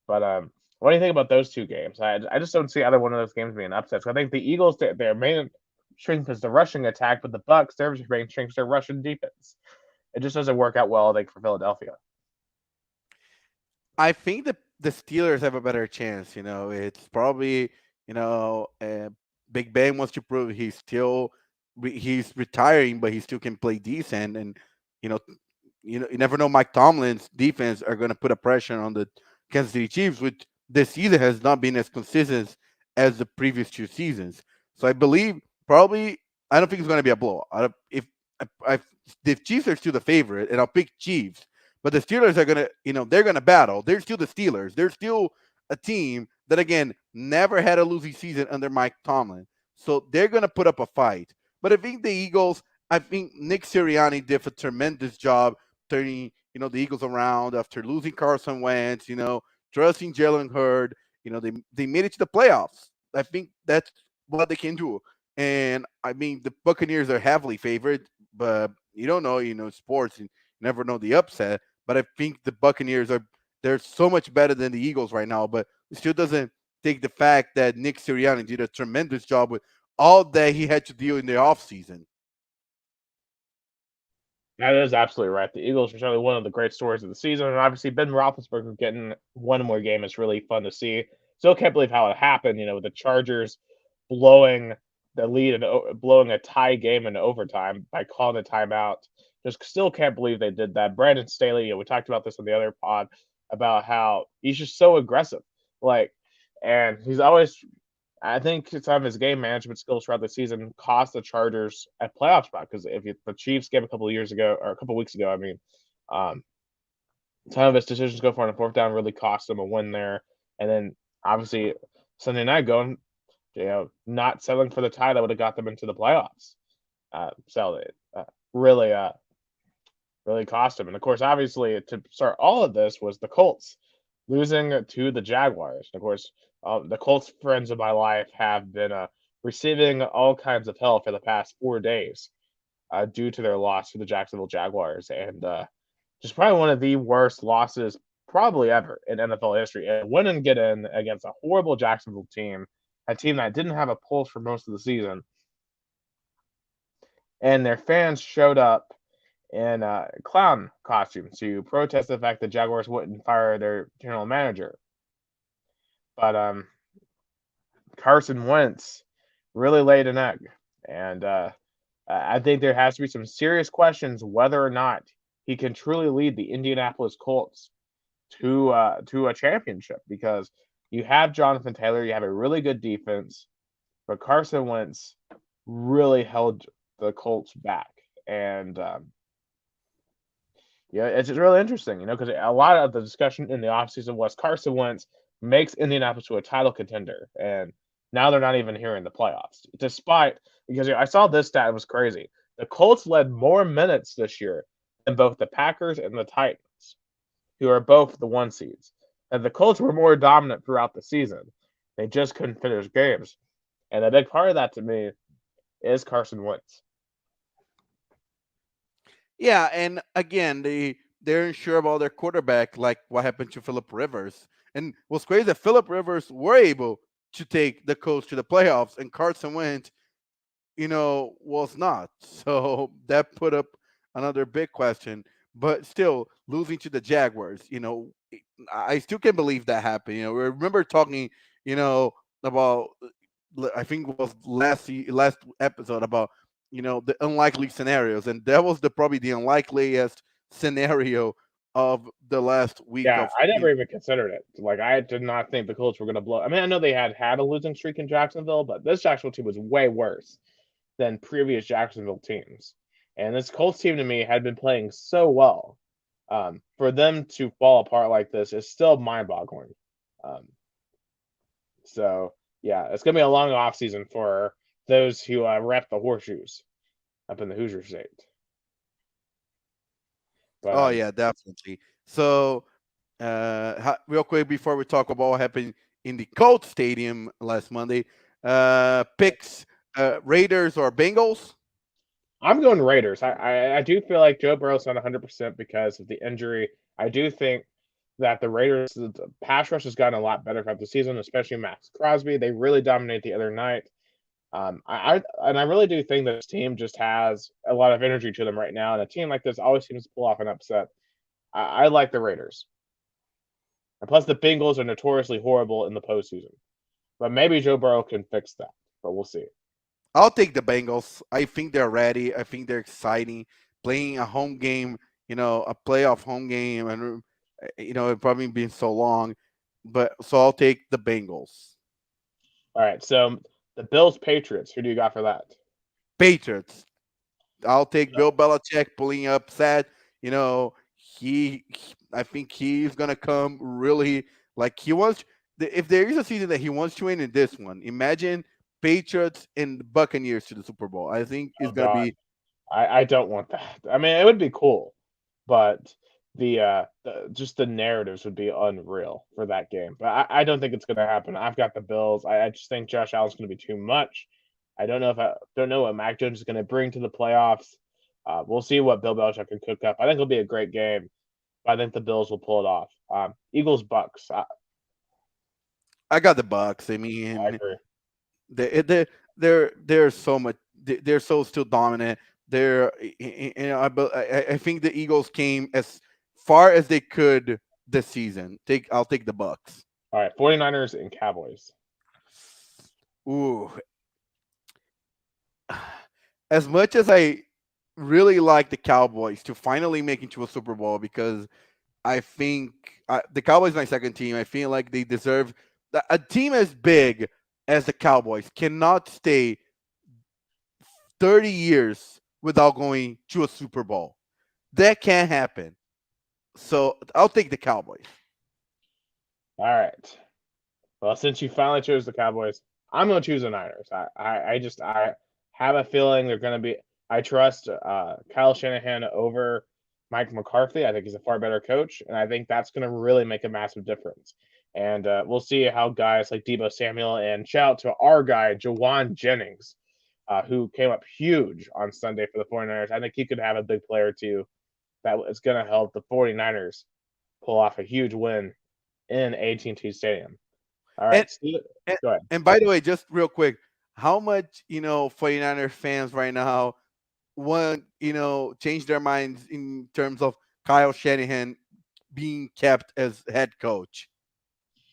But what do you think about those two games? I just don't see either one of those games being upsets. I think the Eagles, their main strength is the rushing attack, but the Bucks, their main strength is their rushing defense. It just doesn't work out well, I think, for Philadelphia. I think the Steelers have a better chance. It's probably Big Ben wants to prove he's retiring, but he still can play decent, and you know you never know. Mike Tomlin's defense are going to put a pressure on the Kansas City Chiefs, which this season has not been as consistent as the previous 2 seasons. So I believe probably I don't think it's going to be a blowout. If the Chiefs are still the favorite, and I'll pick Chiefs, but the Steelers are gonna, they're gonna battle. They're still the Steelers. They're still a team that again never had a losing season under Mike Tomlin. So they're gonna put up a fight. But I think the Eagles, I think Nick Sirianni did a tremendous job turning, the Eagles around after losing Carson Wentz, trusting Jalen Hurd. They made it to the playoffs. I think that's what they can do. And I mean, the Buccaneers are heavily favored, but you don't know, sports, and you never know the upset. But I think the Buccaneers they're so much better than the Eagles right now. But it still doesn't take the fact that Nick Sirianni did a tremendous job with all that he had to deal in the offseason. That is absolutely right. The Eagles are certainly one of the great stories of the season, and obviously Ben Roethlisberger getting one more game is really fun to see. Still can't believe how it happened. With the Chargers blowing the lead and blowing a tie game in overtime by calling a timeout. Just still can't believe they did that. Brandon Staley, we talked about this on the other pod about how he's just so aggressive, and he's always. I think some of his game management skills throughout the season cost the Chargers a playoff spot because the Chiefs game a couple of years ago or a couple of weeks ago, um, some of his decisions go for on a fourth down really cost them a win there, and then obviously Sunday night going, not settling for the tie that would have got them into the playoffs. So really, really cost him. And of course, obviously, to start all of this was the Colts losing to the Jaguars. And of course, the Colts friends of my life have been receiving all kinds of hell for the past 4 days due to their loss to the Jacksonville Jaguars, and just probably one of the worst losses probably ever in NFL history. And win and get in against a horrible Jacksonville team, a team that didn't have a pulse for most of the season, and their fans showed up in clown costumes to protest the fact that Jaguars wouldn't fire their general manager. But Carson Wentz really laid an egg, and I think there has to be some serious questions whether or not he can truly lead the Indianapolis Colts to a championship because you have Jonathan Taylor, you have a really good defense, but Carson Wentz really held the Colts back, and yeah, it's just really interesting, because a lot of the discussion in the offseason was Carson Wentz makes Indianapolis to a title contender, and now they're not even here in the playoffs. Despite because I saw this stat, it was crazy. The Colts led more minutes this year than both the Packers and the Titans, who are both the one seeds. And the Colts were more dominant throughout the season. They just couldn't finish games. And a big part of that to me is Carson Wentz. Yeah, and again, they're unsure about their quarterback, like what happened to Philip Rivers. And what's crazy that Philip Rivers were able to take the Colts to the playoffs, and Carson Wentz, was not. So that put up another big question. But still, losing to the Jaguars, I still can't believe that happened. We remember talking, about I think it was last episode about the unlikely scenarios, and that was probably the unlikeliest scenario of the last week Yeah, of. I never even considered it. Like, I did not think the Colts were going to blow. I mean, I know they had a losing streak in Jacksonville, but this Jacksonville team was way worse than previous Jacksonville teams. And this Colts team to me had been playing so well. For them to fall apart like this is still mind-boggling. Um, so yeah, it's gonna be a long off season for those who rep the horseshoes up in the Hoosier State. But Oh yeah, definitely. So, real quick before we talk about what happened in the Colts Stadium last Monday, picks Raiders or Bengals. I'm going Raiders. I do feel like Joe Burrow's not 100% because of the injury. I do think that the Raiders' the pass rush has gotten a lot better throughout the season, especially Max Crosby. They really dominated the other night. I really do think this team just has a lot of energy to them right now, and a team like this always seems to pull off an upset. I like the Raiders, and plus the Bengals are notoriously horrible in the postseason. But maybe Joe Burrow can fix that. But we'll see. I'll take the Bengals. I think they're ready. I think they're exciting. Playing a home game, a playoff home game, and it probably been so long, but so I'll take the Bengals. All right, so the Bills Patriots. Who do you got for that? Patriots. I'll take Bill Belichick pulling up set. You know, I think he's gonna come really like he wants. If there is a season that he wants to win in this one, imagine Patriots and the Buccaneers to the Super Bowl. I think it's Oh gonna God, be. I don't want that. I mean, it would be cool, but the just the narratives would be unreal for that game. But I don't think it's going to happen. I've got the Bills. I just think Josh Allen's going to be too much. I don't know what Mac Jones is going to bring to the playoffs. We'll see what Bill Belichick can cook up. I think it'll be a great game. But I think the Bills will pull it off. Eagles Bucks. I got the Bucks. I I mean, agree. they're so much. They're so still dominant. They're I think the Eagles came as far as they could this season. I'll take the Bucks. All right, 49ers and Cowboys. Ooh, as much as I really like the Cowboys to finally make it to a Super Bowl because I think the Cowboys are my second team. I feel like they deserve a team as big as the Cowboys cannot stay 30 years without going to a Super Bowl. That can't happen. So I'll take the Cowboys. All right. Well, since you finally chose the Cowboys, I'm going to choose the Niners. I have a feeling they're going to be. I trust Kyle Shanahan over Mike McCarthy. I think he's a far better coach, and I think that's going to really make a massive difference. And we'll see how guys like Debo Samuel and shout out to our guy, Jawan Jennings, who came up huge on Sunday for the 49ers. I think he could have a big player too that is going to help the 49ers pull off a huge win in AT&T Stadium. All right, And, Steve, and go ahead. and by the way, just real quick, how much 49er fans right now want change their minds in terms of Kyle Shanahan being kept as head coach?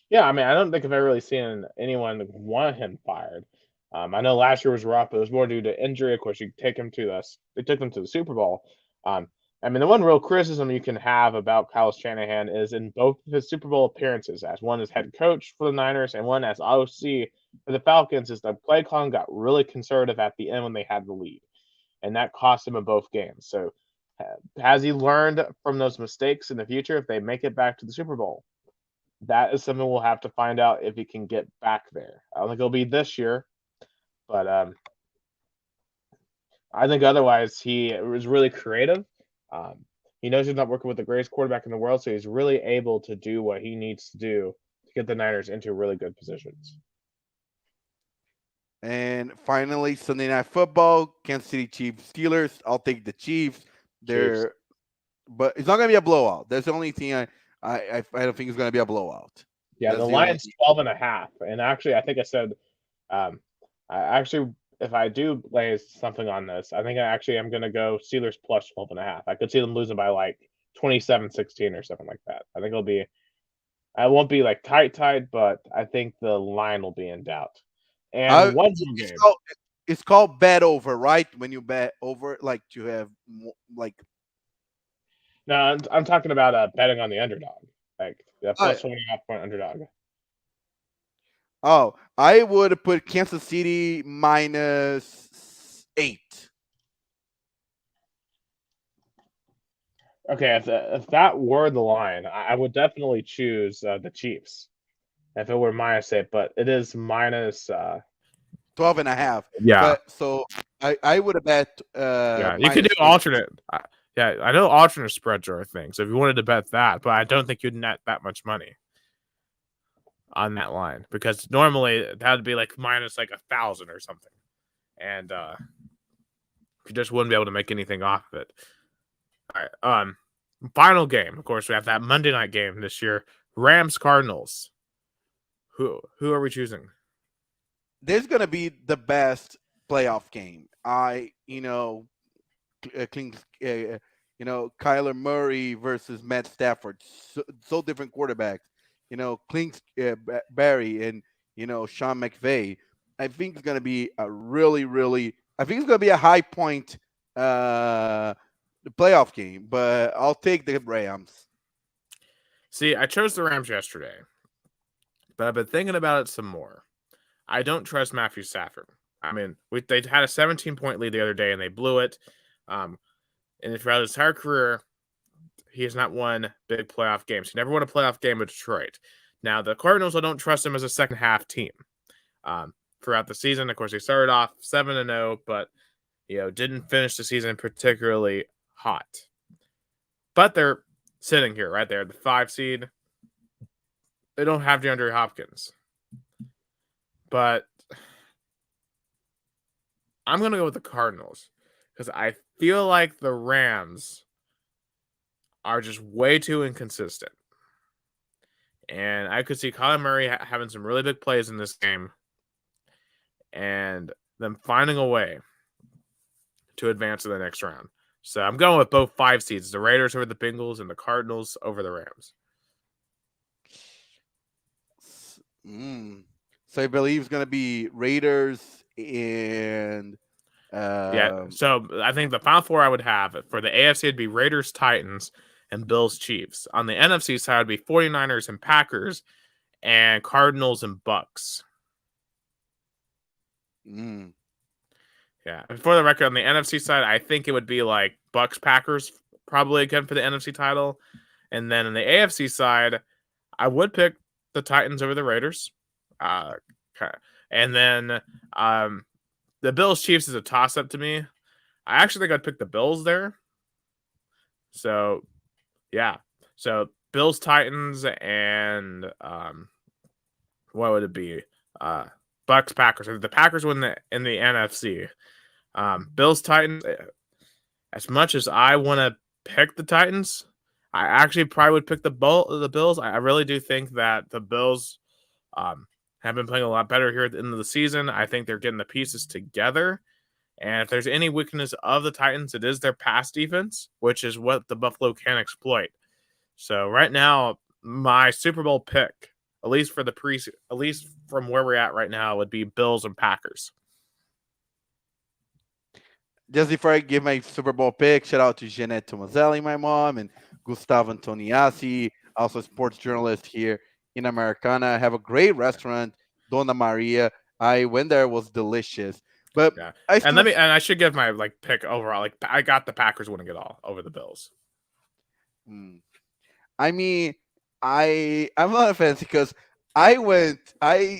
Yeah, I mean, I don't think I've ever really seen anyone want him fired. I know last year was rough, but it was more due to injury. Of course, you take him to us. They took them to the Super Bowl. Um, I mean, the one real criticism you can have about Kyle Shanahan is in both of his Super Bowl appearances, as one as head coach for the Niners and one as OC for the Falcons, is the play calling got really conservative at the end when they had the lead, and that cost him in both games. So, has he learned from those mistakes in the future if they make it back to the Super Bowl? That is something we'll have to find out if he can get back there. I don't think it'll be this year, but I think otherwise he was really creative. He knows he's not working with the greatest quarterback in the world, so he's really able to do what he needs to do to get the Niners into really good positions. And finally, Sunday Night Football, Kansas City Chiefs, Steelers. I'll take the Chiefs. But it's not going to be a blowout. That's the only thing I don't think it's going to be a blowout. Yeah, That's the line's 12.5, and actually, I think I said, if I do lay something on this, I think I'm going to go Steelers plus 12.5. I could see them losing by like 27-16 or something like that. I think it won't be like tight, but I think the line will be in doubt. And one more game. It's called bet over, right? When you bet over, like to have like. No, I'm talking about betting on the underdog, like the plus 1.5 point underdog. Oh, I would put Kansas City -8. Okay, if that were the line, I would definitely choose the Chiefs if it were -8, but it is minus 12.5. Yeah. But so I would have bet. Yeah, you could do alternate. Yeah, I know alternate spreads are a thing. So if you wanted to bet that, but I don't think you'd net that much money on that line because normally that would be like minus like 1,000 or something, and you just wouldn't be able to make anything off of it. All right. Final game. Of course, we have that Monday night game this year. Rams Cardinals. Who are we choosing? There's gonna be the best playoff game. Kyler Murray versus Matt Stafford. So different quarterbacks. Barry and Sean McVay. I think it's gonna be a really, really. I think it's gonna be a high point playoff game, but I'll take the Rams. See, I chose the Rams yesterday, but I've been thinking about it some more. I don't trust Matthew Stafford. I mean, they had a 17-point lead the other day and they blew it. And throughout his entire career, he has not won big playoff games. He never won a playoff game with Detroit. Now, the Cardinals, I don't trust him as a second half team. Throughout the season, of course, they started off 7-0, but didn't finish the season particularly hot. But they're sitting here, right there, the 5 seed. They don't have DeAndre Hopkins. But I'm going to go with the Cardinals because I feel like the Rams are just way too inconsistent. And I could see Kyler Murray having some really big plays in this game and them finding a way to advance to the next round. So I'm going with both 5 seeds, the Raiders over the Bengals and the Cardinals over the Rams. So I believe it's going to be Raiders and yeah. So I think the final 4 I would have for the AFC would be Raiders, Titans, and Bills, Chiefs. On the NFC side would be 49ers and Packers, and Cardinals and Bucks. Yeah. For the record, on the NFC side, I think it would be like Bucks, Packers, probably again for the NFC title. And then on the AFC side, I would pick the Titans over the Raiders. And then the Bills Chiefs is a toss-up to me. I actually think I'd pick the Bills there. So yeah, so Bills, Titans, and what would it be? Bucks, Packers. If the Packers win in the NFC, Bills, Titans. As much as I want to pick the Titans, I actually probably would pick the Bills. I really do think that the Bills have been playing a lot better here at the end of the season. I think they're getting the pieces together. And if there's any weakness of the Titans, it is their pass defense, which is what the Buffalo can exploit. So right now, my Super Bowl pick, at least for at least from where we're at right now, would be Bills and Packers. Just before I give my Super Bowl pick, shout out to Jeanette Tomazeli, my mom, and Gustavo Antoniazzi, also a sports journalist here in Americana. I have a great restaurant, Dona Maria. I went there; it was delicious. But yeah, and I should give my pick overall. I got the Packers winning it all over the Bills. I mean, I'm not a fan because I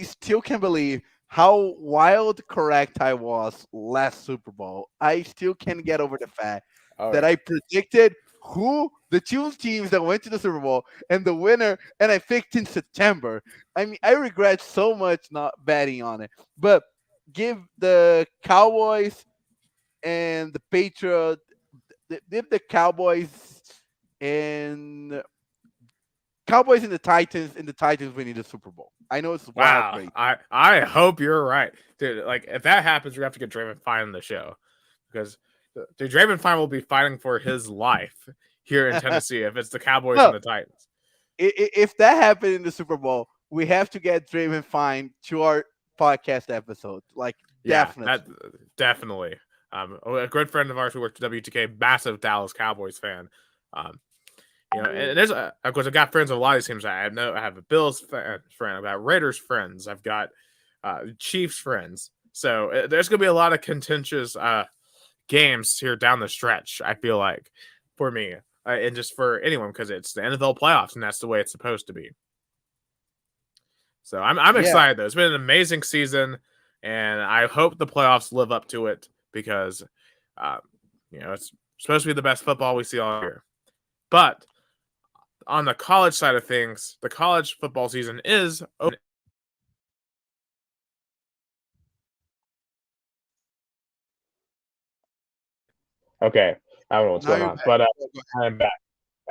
still can't believe how wild correct I was last Super Bowl. I still can't get over the fact that I predicted who the two teams that went to the Super Bowl and the winner, and I picked in September. I mean, I regret so much not betting on it. But give the Cowboys and the Patriots, give the Cowboys and the Titans winning the Super Bowl. I know it's wild, great. I hope you're right, dude. If that happens, we have to get Draymond Fine on the show because Draymond Fine will be fighting for his life here in Tennessee if it's the Cowboys and the Titans. If that happened in the Super Bowl, we have to get Draymond Fine to our podcast episode. Definitely. A good friend of ours who worked at WTK, massive Dallas Cowboys fan. And there's of course I've got friends on a lot of these teams. I have a Bills friend, I've got Raiders friends, I've got Chiefs friends. So there's gonna be a lot of contentious games here down the stretch. I feel like for me and just for anyone because it's the NFL playoffs and that's the way it's supposed to be. So I'm excited though. It's been an amazing season, and I hope the playoffs live up to it because it's supposed to be the best football we see all year. But on the college side of things, the college football season is open. Okay, I don't know what's going on, but I'm back.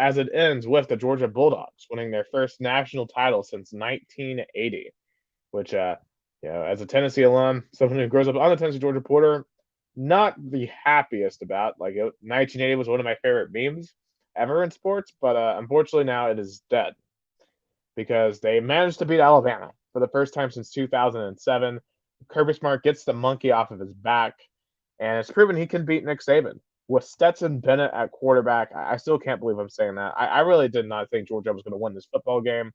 As it ends with the Georgia Bulldogs winning their first national title since 1980, which, as a Tennessee alum, someone who grows up on the Tennessee Georgia border, not the happiest about. 1980 was one of my favorite memes ever in sports, but unfortunately now it is dead because they managed to beat Alabama for the first time since 2007. Kirby Smart gets the monkey off of his back, and it's proven he can beat Nick Saban. With Stetson Bennett at quarterback, I still can't believe I'm saying that. I really did not think Georgia was going to win this football game.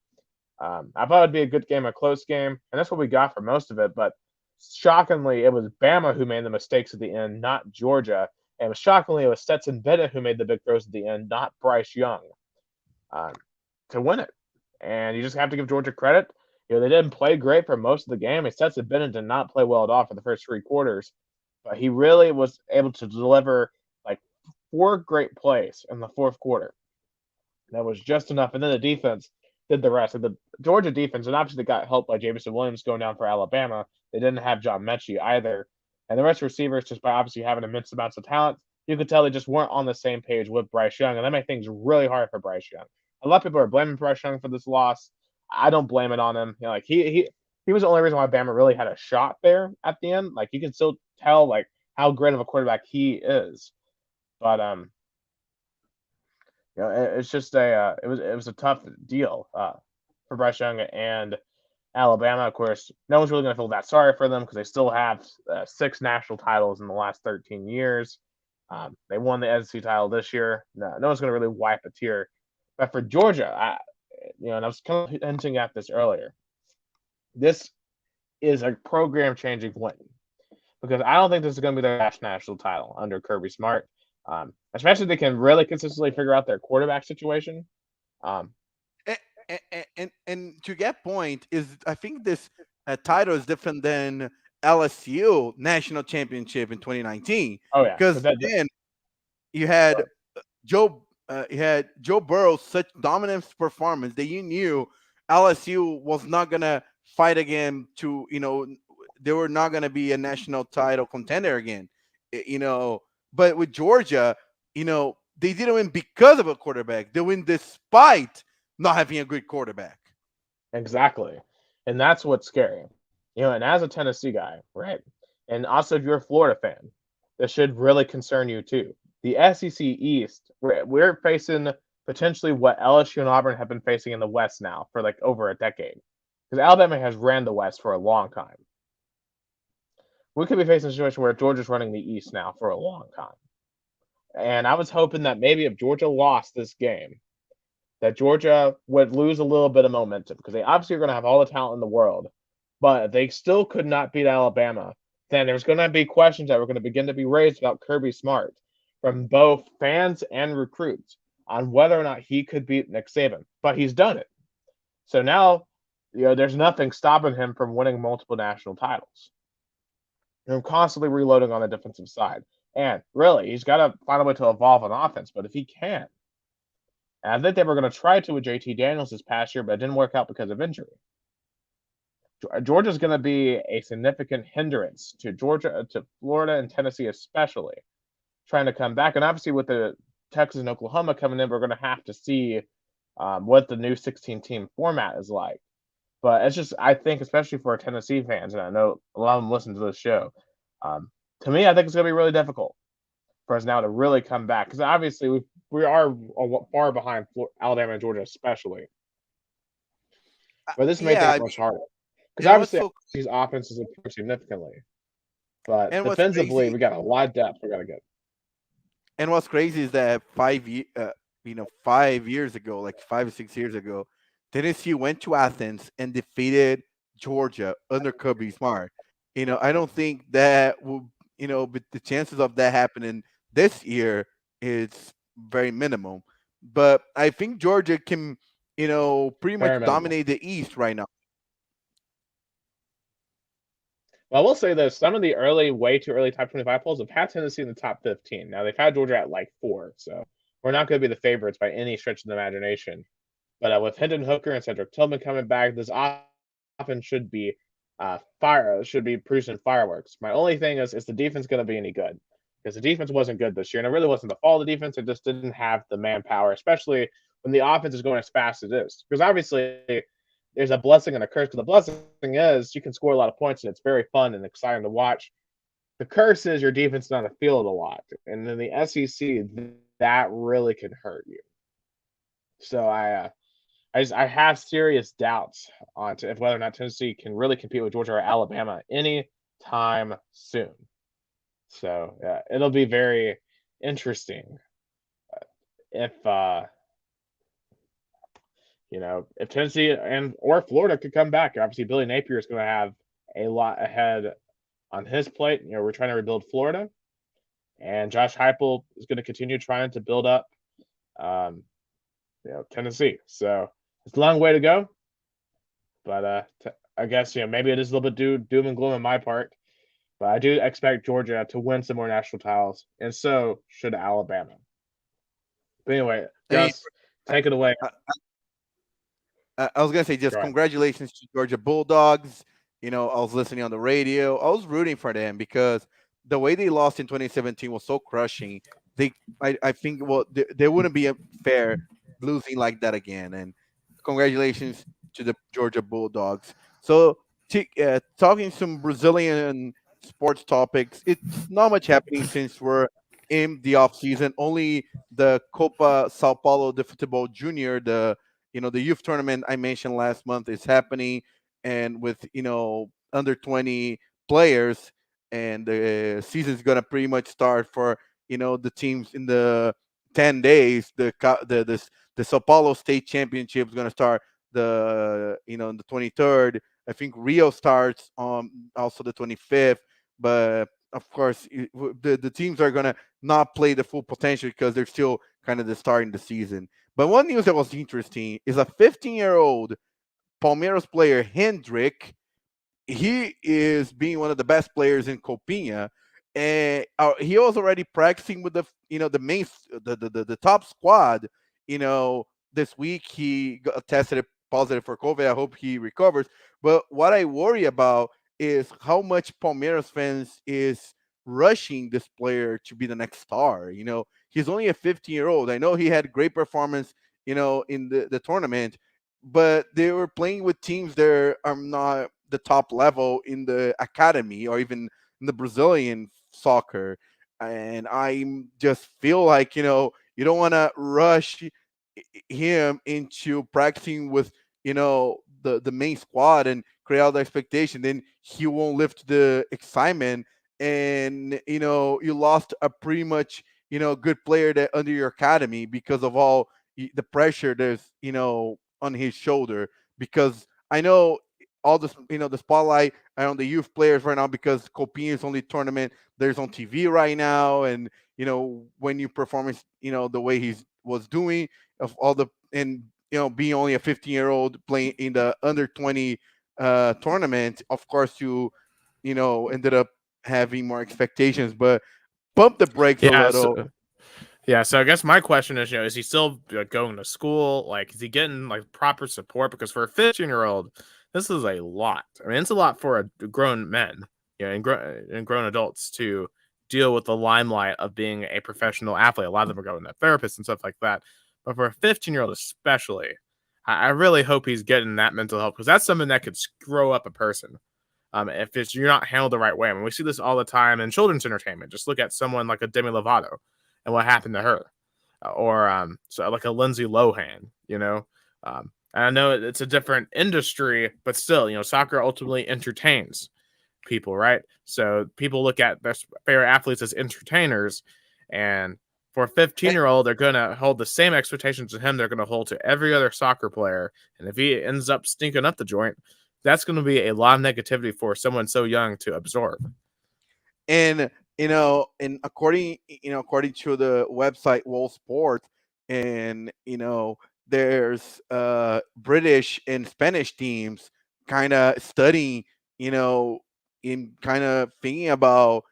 I thought it'd be a good game, a close game, and that's what we got for most of it. But shockingly, it was Bama who made the mistakes at the end, not Georgia. And shockingly, it was Stetson Bennett who made the big throws at the end, not Bryce Young, to win it. And you just have to give Georgia credit. They didn't play great for most of the game. Stetson Bennett did not play well at all for the first three quarters, but he really was able to deliver 4 great plays in the fourth quarter. That was just enough. And then the defense did the rest. The Georgia defense, and obviously they got helped by Jameson Williams going down for Alabama. They didn't have John Mechie either. And the rest of receivers, just by obviously having immense amounts of talent, you could tell they just weren't on the same page with Bryce Young. And that made things really hard for Bryce Young. A lot of people are blaming Bryce Young for this loss. I don't blame it on him. He was the only reason why Bama really had a shot there at the end. You can still tell how great of a quarterback he is. But it's just it was a tough deal for Bryce Young and Alabama. Of course, no one's really going to feel that sorry for them because they still have 6 national titles in the last 13 years. They won the SEC title this year. No one's going to really wipe a tear. But for Georgia, and I was kind of hinting at this earlier. This is a program-changing win because I don't think this is going to be their last national title under Kirby Smart. Especially if they can really consistently figure out their quarterback situation. And to get point is, I think this title is different than LSU national championship in 2019. Oh yeah, because then you had Joe you had Joe Burrow such dominant performance that you knew LSU was not gonna fight again. They were not gonna be a national title contender again. You know, but with Georgia, they didn't win because of a quarterback. They win despite not having a good quarterback. Exactly. And that's what's scary. And as a Tennessee guy, right? And also if you're a Florida fan, this should really concern you too. The SEC East, we're facing potentially what LSU and Auburn have been facing in the West now for like over a decade. Because Alabama has ran the West for a long time. We could be facing a situation where Georgia's running the East now for a long time. And I was hoping that maybe if Georgia lost this game, that Georgia would lose a little bit of momentum because they obviously are going to have all the talent in the world, but they still could not beat Alabama. Then there's going to be questions that were going to begin to be raised about Kirby Smart from both fans and recruits on whether or not he could beat Nick Saban. But he's done it. So now, there's nothing stopping him from winning multiple national titles. Constantly reloading on the defensive side. And really, he's got to find a way to evolve on offense. But if he can, and I think they were going to try to with JT Daniels this past year, but it didn't work out because of injury. Georgia's going to be a significant hindrance to Florida, and Tennessee especially, trying to come back. And obviously, with the Texas and Oklahoma coming in, we're going to have to see what the new 16-team format is like. But it's just, I think, especially for Tennessee fans, and I know a lot of them listen to this show, to me, I think it's going to be really difficult for us now to really come back because obviously we are far behind Alabama and Georgia, especially. But this may Yeah, make it much harder because and what's obviously so these offenses improve significantly, but and what's defensively crazy we got a lot of depth we got to get. and what's crazy is that 5 years ago, like 5 or 6 years ago, Tennessee went to Athens and defeated Georgia under Kirby Smart. I don't think that will, but the chances of that happening this year is very minimum. But I think Georgia can, pretty much Very minimal. dominate the East right now. Well, I will say this: some of the way too early top 25 polls have had Tennessee in the top 15. Now they've had Georgia at like 4, so we're not going to be the favorites by any stretch of the imagination. But with Hendon Hooker and Cedric Tillman coming back, this offense should be should be producing fireworks. My only thing is the defense going to be any good? Because the defense wasn't good this year, and it really wasn't the fault of the defense. It just didn't have the manpower, especially when the offense is going as fast as it is. Because obviously, there's a blessing and a curse. Because the blessing is you can score a lot of points, and it's very fun and exciting to watch. The curse is your defense not a field a lot, and in the SEC, that really can hurt you. So I have serious doubts on if whether or not Tennessee can really compete with Georgia or Alabama anytime soon. So it'll be very interesting if if Tennessee or Florida could come back. Obviously, Billy Napier is going to have a lot ahead on his plate. We're trying to rebuild Florida, and Josh Heupel is going to continue trying to build up, Tennessee. So it's a long way to go, but I guess maybe it is a little bit doom and gloom on my part. But I do expect Georgia to win some more national titles, and so should Alabama. But anyway, I mean, Gus, take it away. I was gonna say just congratulations to Georgia Bulldogs. I was listening on the radio. I was rooting for them because the way they lost in 2017 was so crushing. I think, they wouldn't be fair losing like that again. And congratulations to the Georgia Bulldogs. So, talking some Brazilian sports topics, it's not much happening since we're in the off season. Only the Copa Sao Paulo de Futebol Junior, the youth tournament I mentioned last month is happening, and with under 20 players, and the season's gonna pretty much start for the teams in the 10 days. The Sao Paulo State Championship is gonna start the 23rd. I think Rio starts on also the 25th, but of course the teams are gonna not play the full potential because they're still kind of the starting the season. But one news that was interesting is a 15-year-old Palmeiras player, Hendrick. He is being one of the best players in Copinha, and he was already practicing with the main the top squad. This week he got tested positive for COVID. I hope he recovers. But what I worry about is how much Palmeiras fans is rushing this player to be the next star. He's only a 15-year-old. I know he had great performance, in the tournament, but they were playing with teams that are not the top level in the academy or even in the Brazilian soccer. And I just feel like, you don't want to rush him into practicing with, the main squad and create all the expectation. Then he won't lift the excitement. And, you lost a pretty much, good player that under your academy because of all the pressure there's, on his shoulder. Because I know all this, the spotlight on the youth players right now because Copinha's only tournament there's on TV right now, and when you perform, the way he was doing of all the and being only a 15-year-old playing in the under 20 tournament, of course ended up having more expectations, but bump the brakes a Yeah. little. So I guess my question is, is he still going to school? Like, is he getting like proper support? Because for a 15-year-old, this is a lot. I mean, it's a lot for a grown men, and grown adults to deal with the limelight of being a professional athlete. A lot of them are going to therapists and stuff like that. But for a 15-year-old especially, I really hope he's getting that mental help, because that's something that could screw up a person. If you're not handled the right way. I mean, we see this all the time in children's entertainment. Just look at someone like a Demi Lovato and what happened to her, or so like a Lindsay Lohan. And I know it's a different industry, but still, soccer ultimately entertains people, right? So people look at their favorite athletes as entertainers, and for a 15-year-old, they're going to hold the same expectations to him they're going to hold to every other soccer player. And if he ends up stinking up the joint, that's going to be a lot of negativity for someone so young to absorb. And and according to the website World Sport, and there's British and Spanish teams kind of studying, in kind of thinking about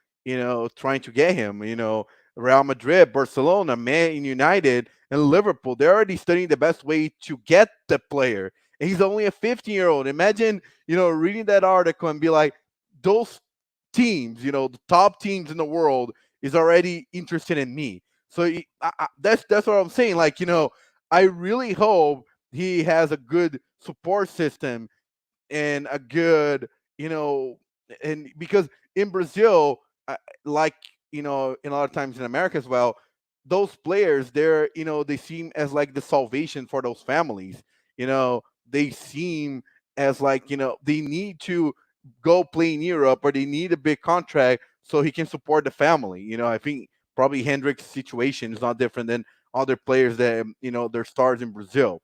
trying to get him. Real Madrid, Barcelona, Man United, and Liverpool, they're already studying the best way to get the player. And he's only a 15-year-old. Imagine reading that article and be like, those teams, the top teams in the world is already interested in me. So that's what I'm saying. Like, I really hope he has a good support system and a good, and because in Brazil, like, in a lot of times in America as well, those players, they seem as like the salvation for those families. They seem as like, they need to go play in Europe, or they need a big contract so he can support the family. I think probably Hendrick's situation is not different than other players that, they're stars in Brazil.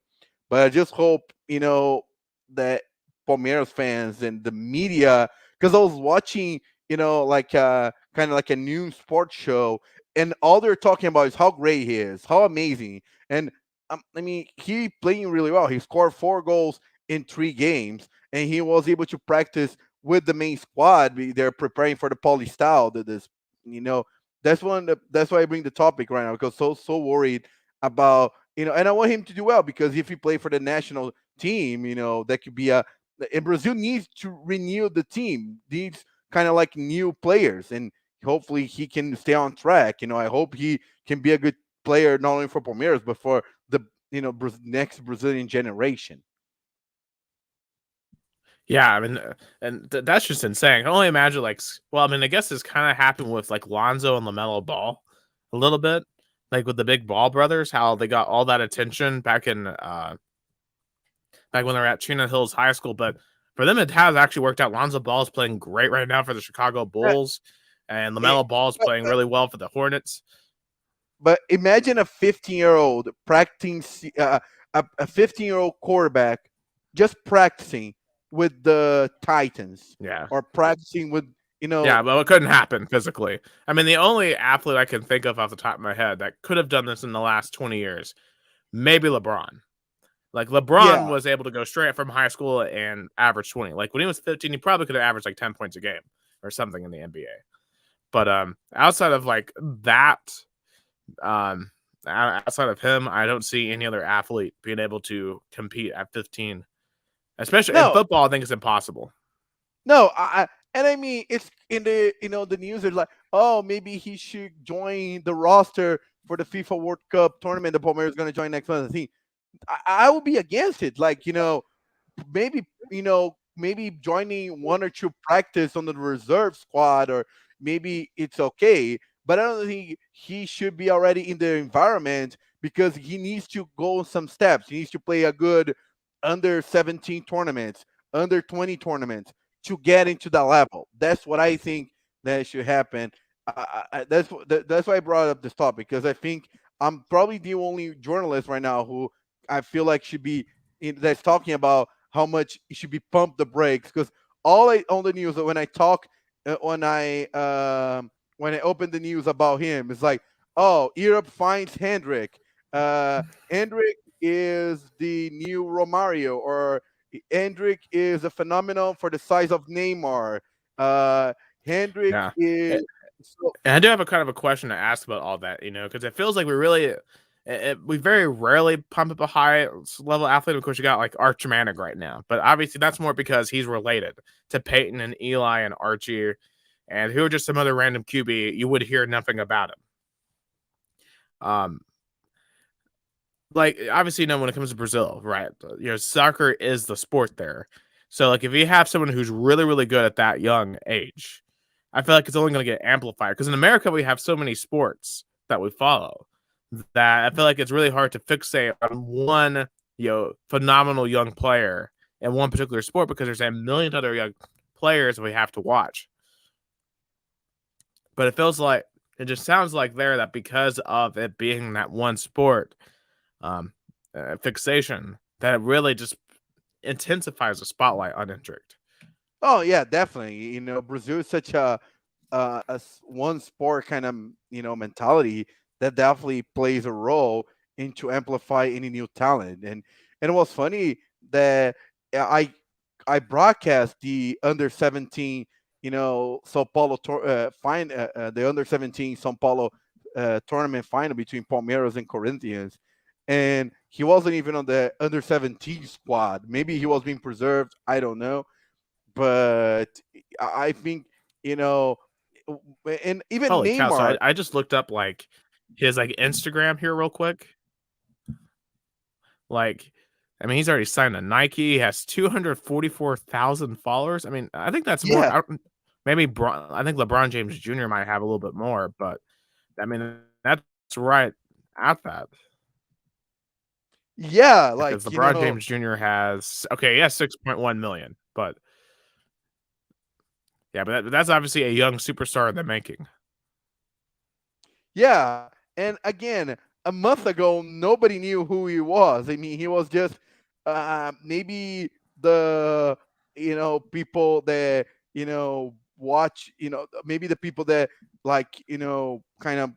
But I just hope, that Palmeiras fans and the media, because I was watching, like kind of like a new sports show, and all they're talking about is how great he is, how amazing. And I mean, he playing really well. He scored 4 goals in 3 games, and he was able to practice with the main squad. They're preparing for the Paulistão. You know, that's why I bring the topic right now, because so worried about, and I want him to do well, because if he play for the national team, that could be and Brazil needs to renew the team, needs kind of like new players, and hopefully he can stay on track. I hope he can be a good player, not only for Palmeiras but for the next Brazilian generation. Yeah, I mean, and that's just insane. I can only imagine, like, well, I mean, I guess this kind of happened with like Lonzo and LaMelo Ball a little bit, like with the Big Ball brothers, how they got all that attention back when they were at Chino Hills High School. But for them, it has actually worked out. Lonzo Ball is playing great right now for the Chicago Bulls, and It, LaMelo Ball is playing really well for the Hornets. but imagine a 15-year-old practicing, a 15-year-old quarterback just practicing with the Titans, Yeah. or practicing with, Yeah, but it couldn't happen physically. I mean, the only athlete I can think of off the top of my head that could have done this in the last 20 years, maybe LeBron. Like, LeBron yeah. was able to go straight from high school and average 20. Like, when he was 15, he probably could have averaged like 10 points a game or something in the NBA. But outside of like that, outside of him, I don't see any other athlete being able to compete at 15. Especially in No, football, I think it's impossible. no, and I mean it's in the the news. It's like, oh, maybe he should join the roster for the FIFA World Cup tournament. The Palmeiras is going to join next month. I think I will be against it. Like, maybe maybe joining one or two practice on the reserve squad, or maybe it's okay, but I don't think he should be already in the environment, because he needs to go some steps. He needs to play a good under 17 tournaments, under 20 tournaments, to get into the level. That's what I think that should happen. That's why I brought up this topic, because I think I'm probably the only journalist right now who I feel like should be that's talking about how much it should be pumped the brakes. Because all I on the news, when I talk, when I open the news about him, it's like, oh, Europe finds Hendrick. Hendrick is the new Romario, or Hendrick is a phenomenon for the size of Neymar. Hendrick Yeah. is so, And I do have a kind of a question to ask about all that, because it feels like we very rarely pump up a high level athlete. Of course, you got like Arch Manning right now, but obviously that's more because he's related to Peyton and Eli and Archie, and who are just some other random QB you would hear nothing about him. Like obviously, when it comes to Brazil, right? Soccer is the sport there. So like, if you have someone who's really, really good at that young age, I feel like it's only going to get amplified, because in America we have so many sports that we follow that I feel like it's really hard to fixate on one, phenomenal young player in one particular sport, because there's a million other young players we have to watch. But it just sounds like that because of it being that one sport, um, fixation, that it really just intensifies the spotlight on Hendrick. oh yeah, definitely. Brazil is such one sport kind of mentality that definitely plays a role into amplify any new talent. And it was funny that I broadcast the under 17 Sao Paulo the under 17 Sao Paulo tournament final between Palmeiras and Corinthians, and he wasn't even on the under 17 squad. Maybe he was being preserved, I don't know, but I think you know and even Holy cow! So Neymar. I just looked up like his like Instagram here real quick. Like, I mean, he's already signed to Nike. He has 244,000 followers. I mean, I think that's more. Yeah, Maybe I think LeBron James Jr. might have a little bit more, but I mean, that's right at that, yeah, because like LeBron James Jr. has, okay, yeah, 6.1 million, but yeah, but that's obviously a young superstar in the making. yeah. And again, a month ago, nobody knew who he was. I mean, he was just maybe the people that watch, maybe the people that like kind of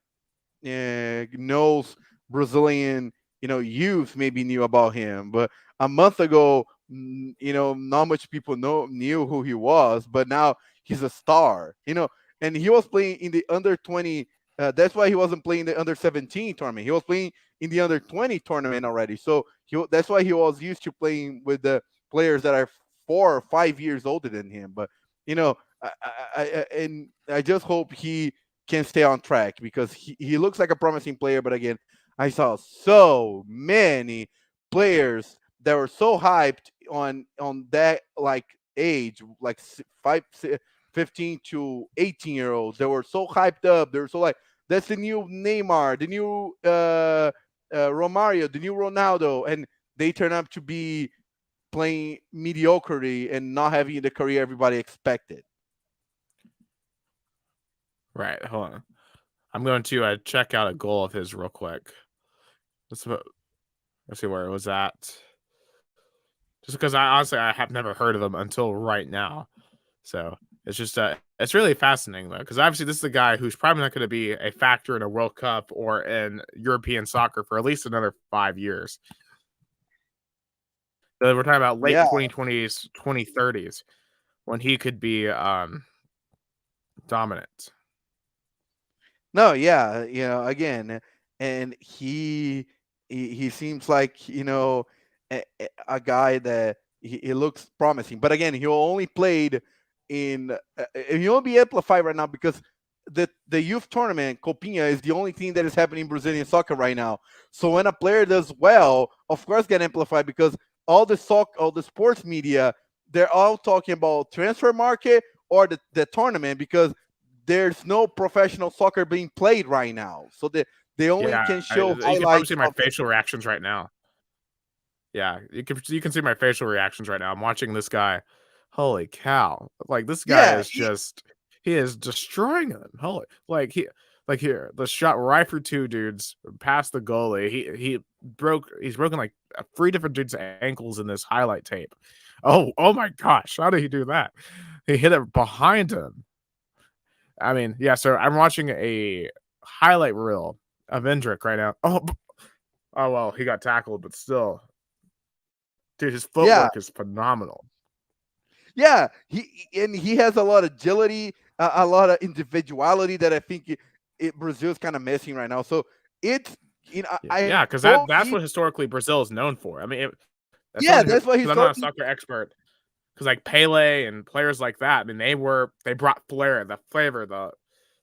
knows Brazilian, youth maybe knew about him. But a month ago, not much people knew who he was. But now he's a star, and he was playing in the under 20. That's why he wasn't playing the under 17 tournament. He was playing in the under 20 tournament already. So that's why he was used to playing with the players that are 4 or 5 years older than him. But and I just hope he can stay on track, because he looks like a promising player. But again, I saw so many players that were so hyped on that like age, like 15 to 18-year olds. They were so hyped up. They were so like, that's the new Neymar, the new Romario, the new Ronaldo, and they turn up to be playing mediocrity and not having the career everybody expected. Right. Hold on. I'm going to check out a goal of his real quick. Let's see where it was at. Just because I have never heard of him until right now. So it's just it's really fascinating though, because obviously this is a guy who's probably not going to be a factor in a World Cup or in European soccer for at least another 5 years. So we're talking about late Yeah, 2020s, 2030s when he could be dominant. No, yeah, again, and he seems like a guy that he looks promising. But again, he only played in he won't be amplified right now because the youth tournament Copinha is the only thing that is happening in Brazilian soccer right now. So when a player does well, of course, get amplified because all the sports media, they're all talking about transfer market or the tournament because there's no professional soccer being played right now. So they only Yeah, can show you can probably highlights see my of the. facial reactions right now. Yeah, you can see my facial reactions right now. I'm watching this guy. Holy cow! Like this guy Yeah, is just he is destroying them. Holy like here the shot right for two dudes past the goalie. He's broken like three different dudes' ankles in this highlight tape. Oh my gosh! How did he do that? He hit it behind him. I mean, yeah. So I'm watching a highlight reel of Endrick right now. Oh well, he got tackled, but still, dude, his yeah, footwork is phenomenal. yeah. He has a lot of agility, a lot of individuality that I think Brazil's kind of missing right now. So it's I Yeah, because hope that's he. what historically Brazil is known for. I mean, as Yeah, someone who that's what because he's I'm not a talking. soccer expert, because like Pele and players like that, I mean, they brought flair, the flavor,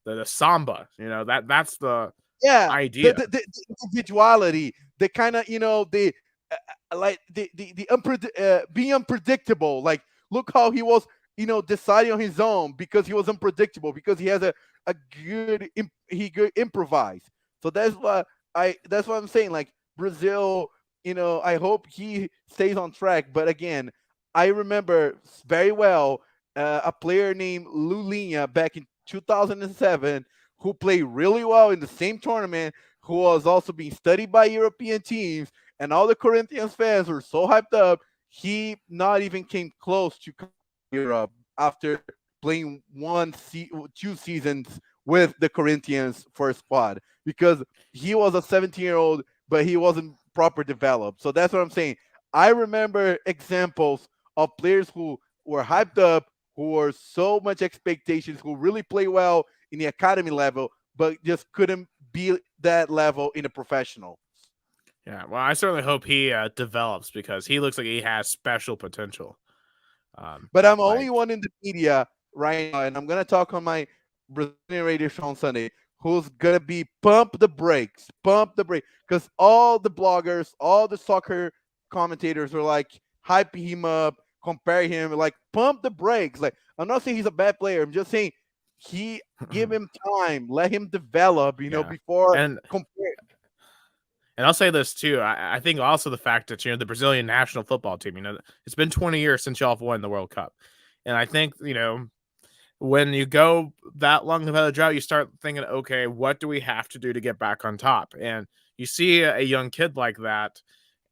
the samba. That's the Yeah, idea. the individuality, the kind of the like being unpredictable. Like look how he was, deciding on his own because he was unpredictable because he has a good he could improvise. So that's what I'm saying. Like Brazil, I hope he stays on track. But again, I remember very well a player named Lulinha back in 2007 who played really well in the same tournament, who was also being studied by European teams, and all the Corinthians fans were so hyped up. He not even came close to Europe after playing 2 seasons with the Corinthians first squad because he was a 17-year-old, but he wasn't proper developed. So that's what I'm saying. I remember examples of players who were hyped up, who were so much expectations, who really play well in the academy level, but just couldn't be that level in a professional. Yeah, well, I certainly hope he develops because he looks like he has special potential. Um, But I'm only like one in the media right now, and I'm gonna talk on my Brazilian radio show on Sunday. Who's gonna be pump the brake, because all the bloggers, all the soccer commentators are like hyping him up, compare him, like pump the brakes. Like I'm not saying he's a bad player. I'm just saying he give him time, let him develop, yeah, before and compare. And I'll say this too. I think also the fact that the Brazilian national football team. It's been 20 years since y'all have won the World Cup, and I think when you go that long without a drought, you start thinking, okay, what do we have to do to get back on top? And you see a young kid like that,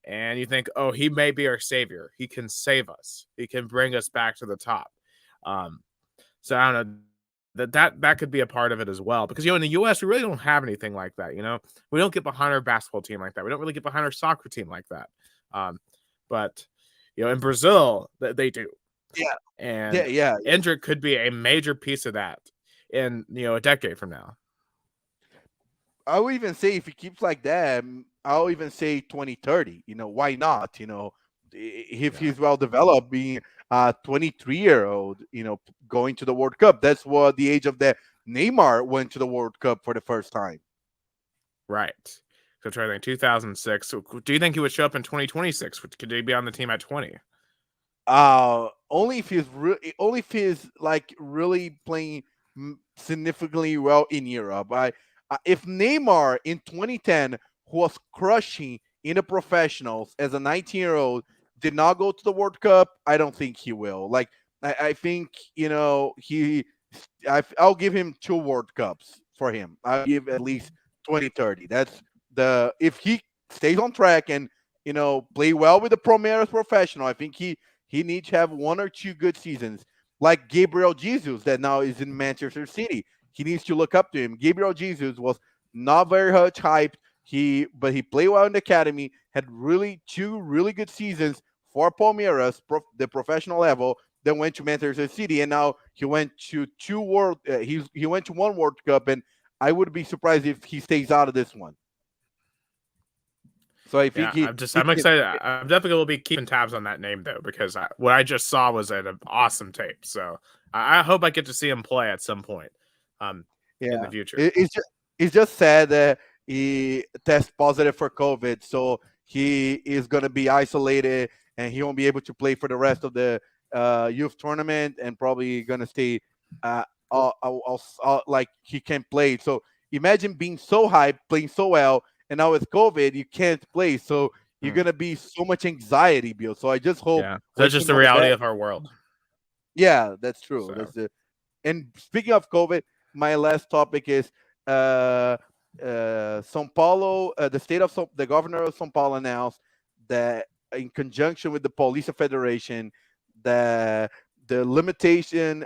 and you think, oh, he may be our savior. He can save us. He can bring us back to the top. Um, so I don't know that could be a part of it as well because in the US we really don't have anything like that. We don't get behind our basketball team like that. We don't really get behind our soccer team like that. Um, but in Brazil they do, Yeah, yeah, and yeah. Endrick could be a major piece of that in a decade from now. I would even say if he keeps like that, I'll even say 2030. Why not? If Yeah, he's well developed, being a 23-year-old, going to the World Cup. That's what the age of that Neymar went to the World Cup for the first time. right. So try to think 2006. So do you think he would show up in 2026? Could he be on the team at 20? Only if he's like really playing significantly well in Europe. If Neymar in 2010 who was crushing in the professionals as a 19-year-old did not go to the World Cup, I don't think he will. Like I think I'll give him 2 World Cups for him. I'll give at least 2030. That's the if he stays on track and play well with the Palmeiras professional. I think he needs to have 1 or 2 good seasons, like Gabriel Jesus, that now is in Manchester City. He needs to look up to him. Gabriel Jesus was not very much hyped. But he played well in the academy. Had really 2 really good seasons for Palmeiras, the professional level. Then went to Manchester City, and now he went to 2 world. He went to 1 World Cup, and I would be surprised if he stays out of this one. So I think Yeah, I'm excited. I'm definitely going to be keeping tabs on that name though, because what I just saw was an awesome tape. So I hope I get to see him play at some point, in the yeah, future. it's just sad that he tests positive for COVID, so he is going to be isolated and he won't be able to play for the rest of the youth tournament and probably going to stay like he can't play. So imagine being so high, playing so well, and now with COVID you can't play. So you're Hmm. gonna be so much anxiety, Bill. So I just hope Yeah, that's wish just him the all the reality best. of our world. Yeah, that's true. So That's the And speaking of COVID, my last topic is uh, São Paulo. The governor of São Paulo announced that in conjunction with the Police Federation, the the limitation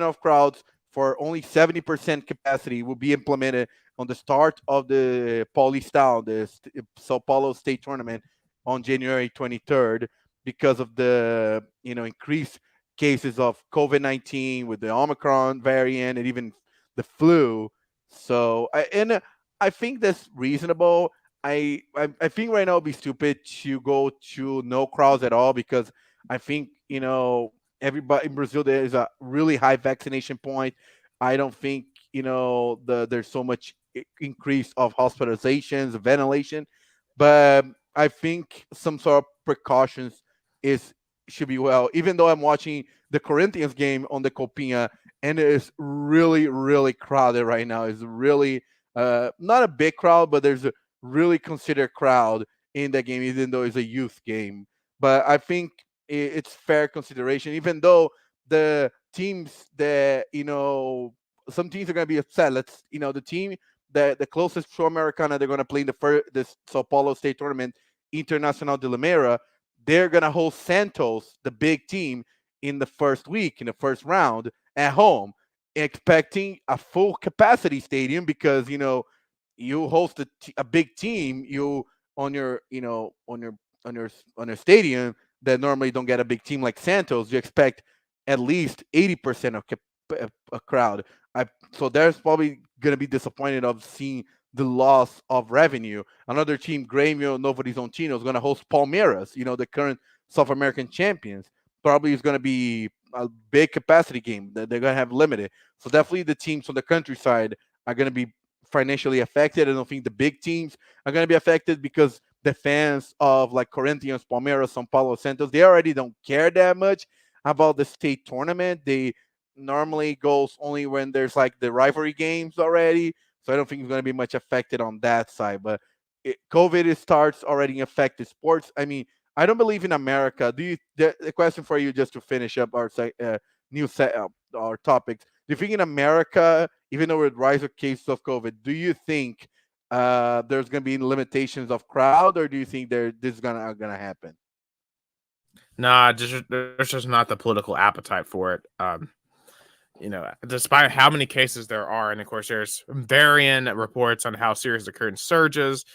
of crowds for only 70% capacity will be implemented on the start of the Paulistão, the São Paulo State Tournament, on January 23rd, because of the increased cases of COVID-19 with the Omicron variant and even the flu. So I think that's reasonable. I think right now it'd be stupid to go to no crowds at all, because I think everybody in Brazil, there is a really high vaccination point. I don't think there's so much increase of hospitalizations, ventilation, but I think some sort of precautions is should be well. Even though I'm watching the Corinthians game on the Copinha, and it is really, really crowded right now. It's really not a big crowd, but there's a really considered crowd in that game, even though it's a youth game. But I think it's fair consideration, even though the teams that some teams are going to be upset. The team that the closest to Americana they're going to play in this Sao Paulo State Tournament, Internacional de Limeira, they're gonna host Santos, the big team, in the first week, in the first round at home, expecting a full capacity stadium, because you host a big team, you on your on your on your stadium that normally don't get a big team like Santos, you expect at least 80% of a crowd. So there's probably gonna be disappointed of seeing the loss of revenue. Another team, Grêmio Novo Horizontino, is going to host Palmeiras, the current South American champions. Probably is going to be a big capacity game that they're going to have limited. So definitely the teams from the countryside are going to be financially affected. I don't think the big teams are going to be affected, because the fans of like Corinthians, Palmeiras, São Paulo, Santos, they already don't care that much about the state tournament. They normally goes only when there's like the rivalry games already, so I don't think it's going to be much affected on that side. But COVID starts already affected sports. I mean, I don't believe in America. The question for you, just to finish up our new set up our topics. Do you think in America, even though with rise of cases of COVID, do you think there's going to be limitations of crowd, or do you think this is gonna happen? nah, there's just not the political appetite for it. Despite how many cases there are, and of course there's varying reports on how serious the current surge is.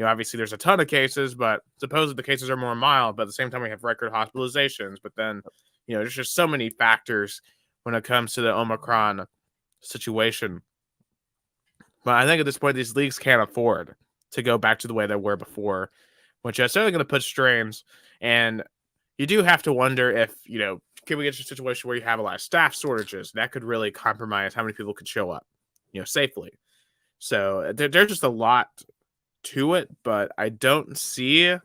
Obviously there's a ton of cases, but supposedly the cases are more mild. But at the same time, we have record hospitalizations. But then, there's just so many factors when it comes to the Omicron situation. But I think at this point, these leagues can't afford to go back to the way they were before, which is certainly going to put strains. And you do have to wonder if, can we get to a situation where you have a lot of staff shortages? That could really compromise how many people could show up, safely. So there's just a lot to it, but I don't see that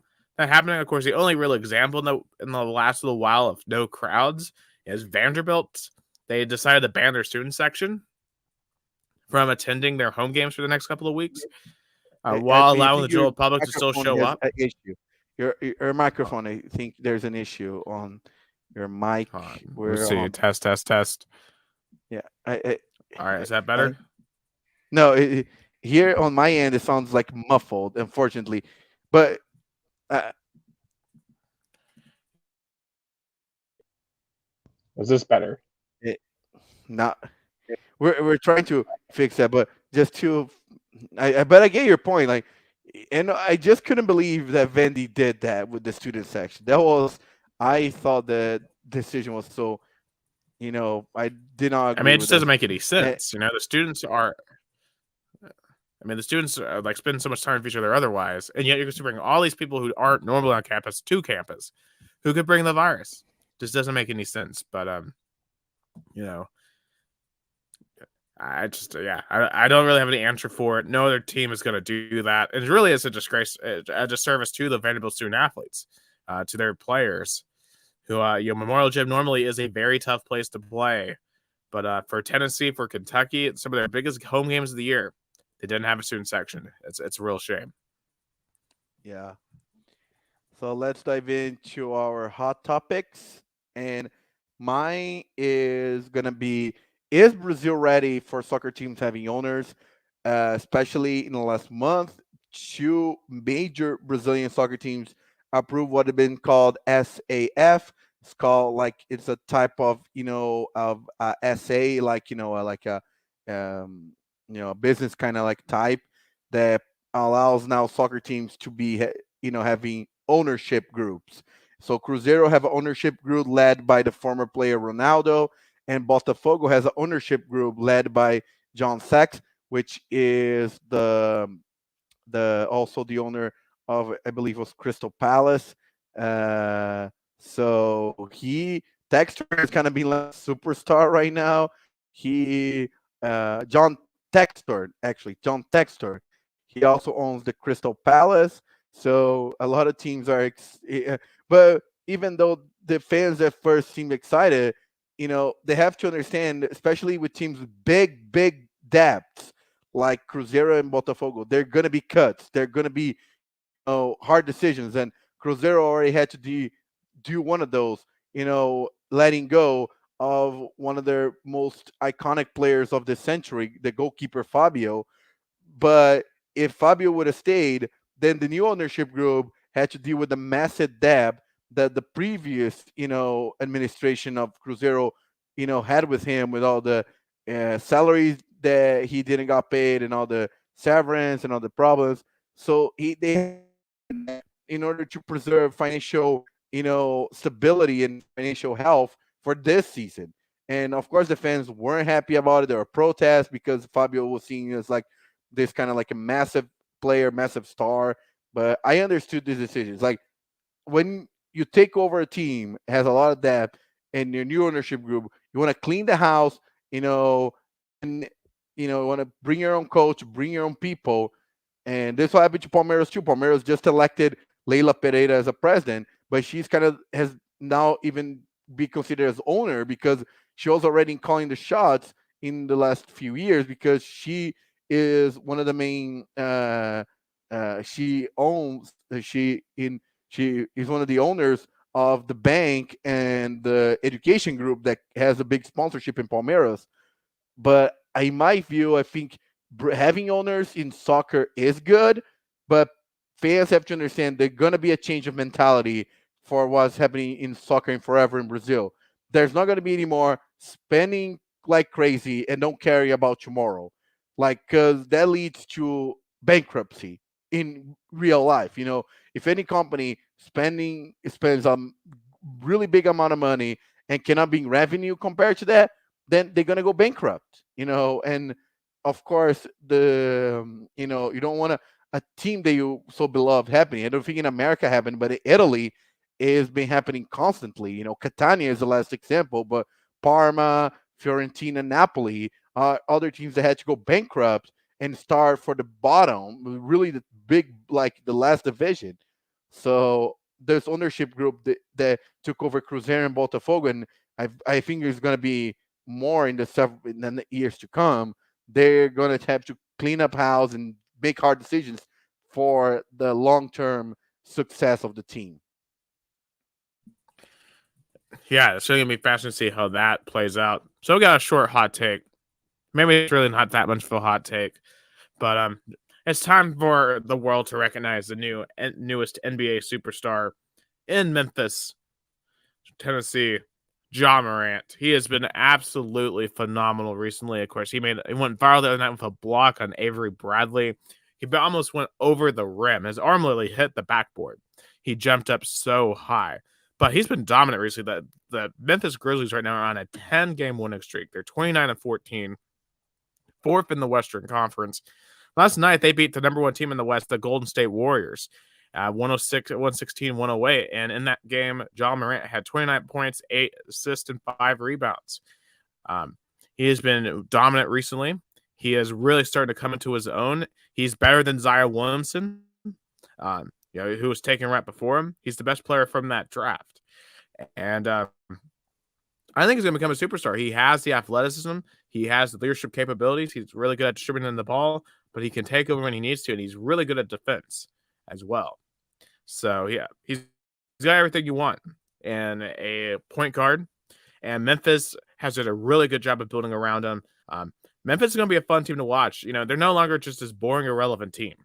happening. Of course, the only real example in the last little while of no crowds is Vanderbilt. They decided to ban their student section from attending their home games for the next couple of weeks, while Edby, I allowing the think your general public to still microphone show has up. an issue. Your microphone, I think there's an issue on your mic. Let's We're see. on. Test, test, test. Yeah. All right, is that I better? No, here on my end it sounds like muffled, unfortunately. But uh, Is this better? it, not we're trying to fix that, but just to but I get your point. Like, and I just couldn't believe that Vendy did that with the student section. I thought the decision was so I did not I agree mean, it with just doesn't this. make any Eh, sense. The students are. I mean, the students like spend so much time with each other otherwise, and yet you're just bring all these people who aren't normally on campus to campus, who could bring the virus. Just doesn't make any sense. But you know, I just I don't really have any answer for it. No other team is going to do that. It really is a disgrace, a disservice to the Vanderbilt student athletes, to their players. Who Memorial Gym normally is a very tough place to play, but for Tennessee, for Kentucky, some of their biggest home games of the year, they didn't have a student section. It's a real shame. yeah. So let's dive into our hot topics. And mine is going to be: is Brazil ready for soccer teams having owners? Especially in the last month, two major Brazilian soccer teams approved what had been called SAF. It's called like it's a type of SA, like like a a business kind of like type that allows now soccer teams to be having ownership groups. So Cruzeiro have an ownership group led by the former player Ronaldo, and Botafogo has an ownership group led by John Sachs, which is the also the owner of, I believe, was Crystal Palace. So he Textor is kind of being like a superstar right now. He John Textor, actually John Textor. He also owns the Crystal Palace. So a lot of teams are, but even though the fans at first seem excited, they have to understand, especially with teams with big depths like Cruzeiro and Botafogo, they're going to be cuts. They're going to be hard decisions. And Cruzeiro already had to do one of those, letting go of one of their most iconic players of the century, the goalkeeper Fabio. But if Fabio would have stayed, then the new ownership group had to deal with the massive debt that the previous, administration of Cruzeiro, had with him, with all the salaries that he didn't got paid and all the severance and all the problems. So they, in order to preserve financial, stability and financial health for this season. And of course, the fans weren't happy about it. There were protests because Fabio was seen as like this kind of like a massive player, massive star. But I understood these decisions. Like when you take over a team, it has a lot of depth, and your new ownership group, you want to clean the house, and you want to bring your own coach, bring your own people, and this will happen to Palmeiras too. Palmeiras just elected Leila Pereira as a president, but she's kind of has now even be considered as owner because she was already calling the shots in the last few years because she is one of the main. She owns. She is one of the owners of the bank and the education group that has a big sponsorship in Palmeiras. But in my view, I think having owners in soccer is good, but fans have to understand there's going to be a change of mentality for what's happening in soccer and forever in Brazil. There's not going to be any more spending like crazy and don't care about tomorrow, like because that leads to bankruptcy in real life. If any company spends a really big amount of money and cannot bring revenue compared to that, then they're gonna go bankrupt. And of course you don't want a team that you so beloved happening. I don't think in America happened, but in Italy it's been happening constantly. Catania is the last example, but Parma, Fiorentina, Napoli are other teams that had to go bankrupt and start for the bottom, really the big, like the last division. So there's ownership group that took over Cruzeiro and Botafogo, and I think there's going to be more in the years to come. They're going to have to clean up house and make hard decisions for the long term success of the team. Yeah, it's really gonna be fascinating to see how that plays out. So we got a short hot take. Maybe it's really not that much of a hot take, but it's time for the world to recognize the newest NBA superstar in Memphis, Tennessee, Ja Morant. He has been absolutely phenomenal recently. Of course, he went viral the other night with a block on Avery Bradley. He almost went over the rim. His arm literally hit the backboard. He jumped up so high. but he's been dominant recently. The Memphis Grizzlies right now are on a 10-game winning streak. They're 29-14, fourth in the Western Conference. Last night, they beat the number one team in the West, the Golden State Warriors, 116-108. And in that game, John Morant had 29 points, 8 assists, and 5 rebounds. He has been dominant recently. He is really starting to come into his own. He's better than Zion Williamson, who was taken right before him. He's the best player from that draft. And I think he's going to become a superstar. He has the athleticism. He has the leadership capabilities. He's really good at distributing the ball, but he can take over when he needs to, and he's really good at defense as well. So, yeah, he's got everything you want in a point guard, and Memphis has done a really good job of building around him. Memphis is going to be a fun team to watch. They're no longer just this boring, irrelevant team,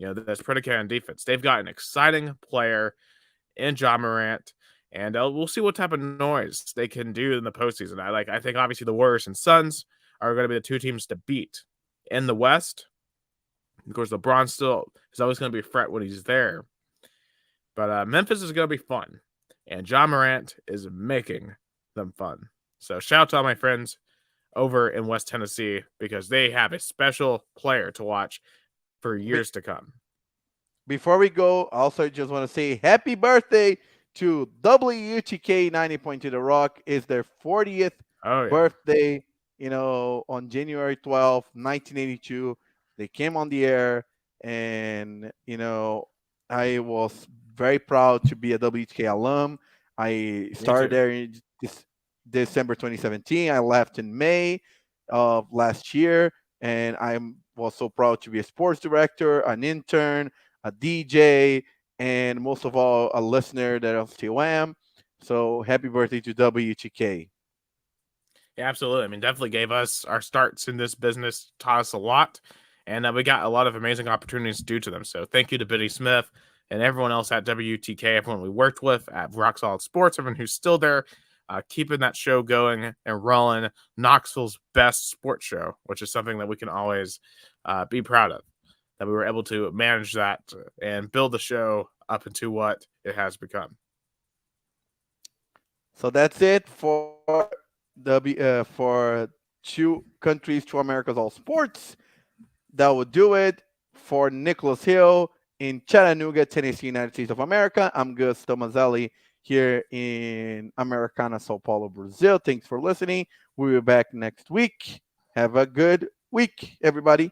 that's predicated on defense. They've got an exciting player in Ja Morant, and we'll see what type of noise they can do in the postseason. I think obviously the Warriors and Suns are going to be the two teams to beat in the West. Of course, LeBron still is always going to be a threat when he's there. But Memphis is going to be fun, and Ja Morant is making them fun. So shout out to all my friends over in West Tennessee because they have a special player to watch for years to come. Before we go, also just want to say happy birthday to WTK 90.2 The Rock. It's their 40th birthday, on January 12th, 1982. They came on the air, and, I was very proud to be a WTK alum. I started there in December 2017. I left in May of last year, and I was so proud to be a sports director, an intern, a DJ, and most of all, a listener that I still am. So happy birthday to WTK. Yeah, absolutely. I mean, definitely gave us our starts in this business, taught us a lot, and we got a lot of amazing opportunities due to them. So thank you to Biddy Smith and everyone else at WTK, everyone we worked with at Rock Solid Sports, everyone who's still there, keeping that show going and rolling. Knoxville's best sports show, which is something that we can always be proud of, that we were able to manage that and build the show up into what it has become. So that's it for for Two Countries, Two Americas, All Sports. That will do it for Nicholas Hill in Chattanooga, Tennessee, United States of America. I'm Gustavo Tomazeli here in Americana, Sao Paulo, Brazil. Thanks for listening. We'll be back next week. Have a good week, everybody.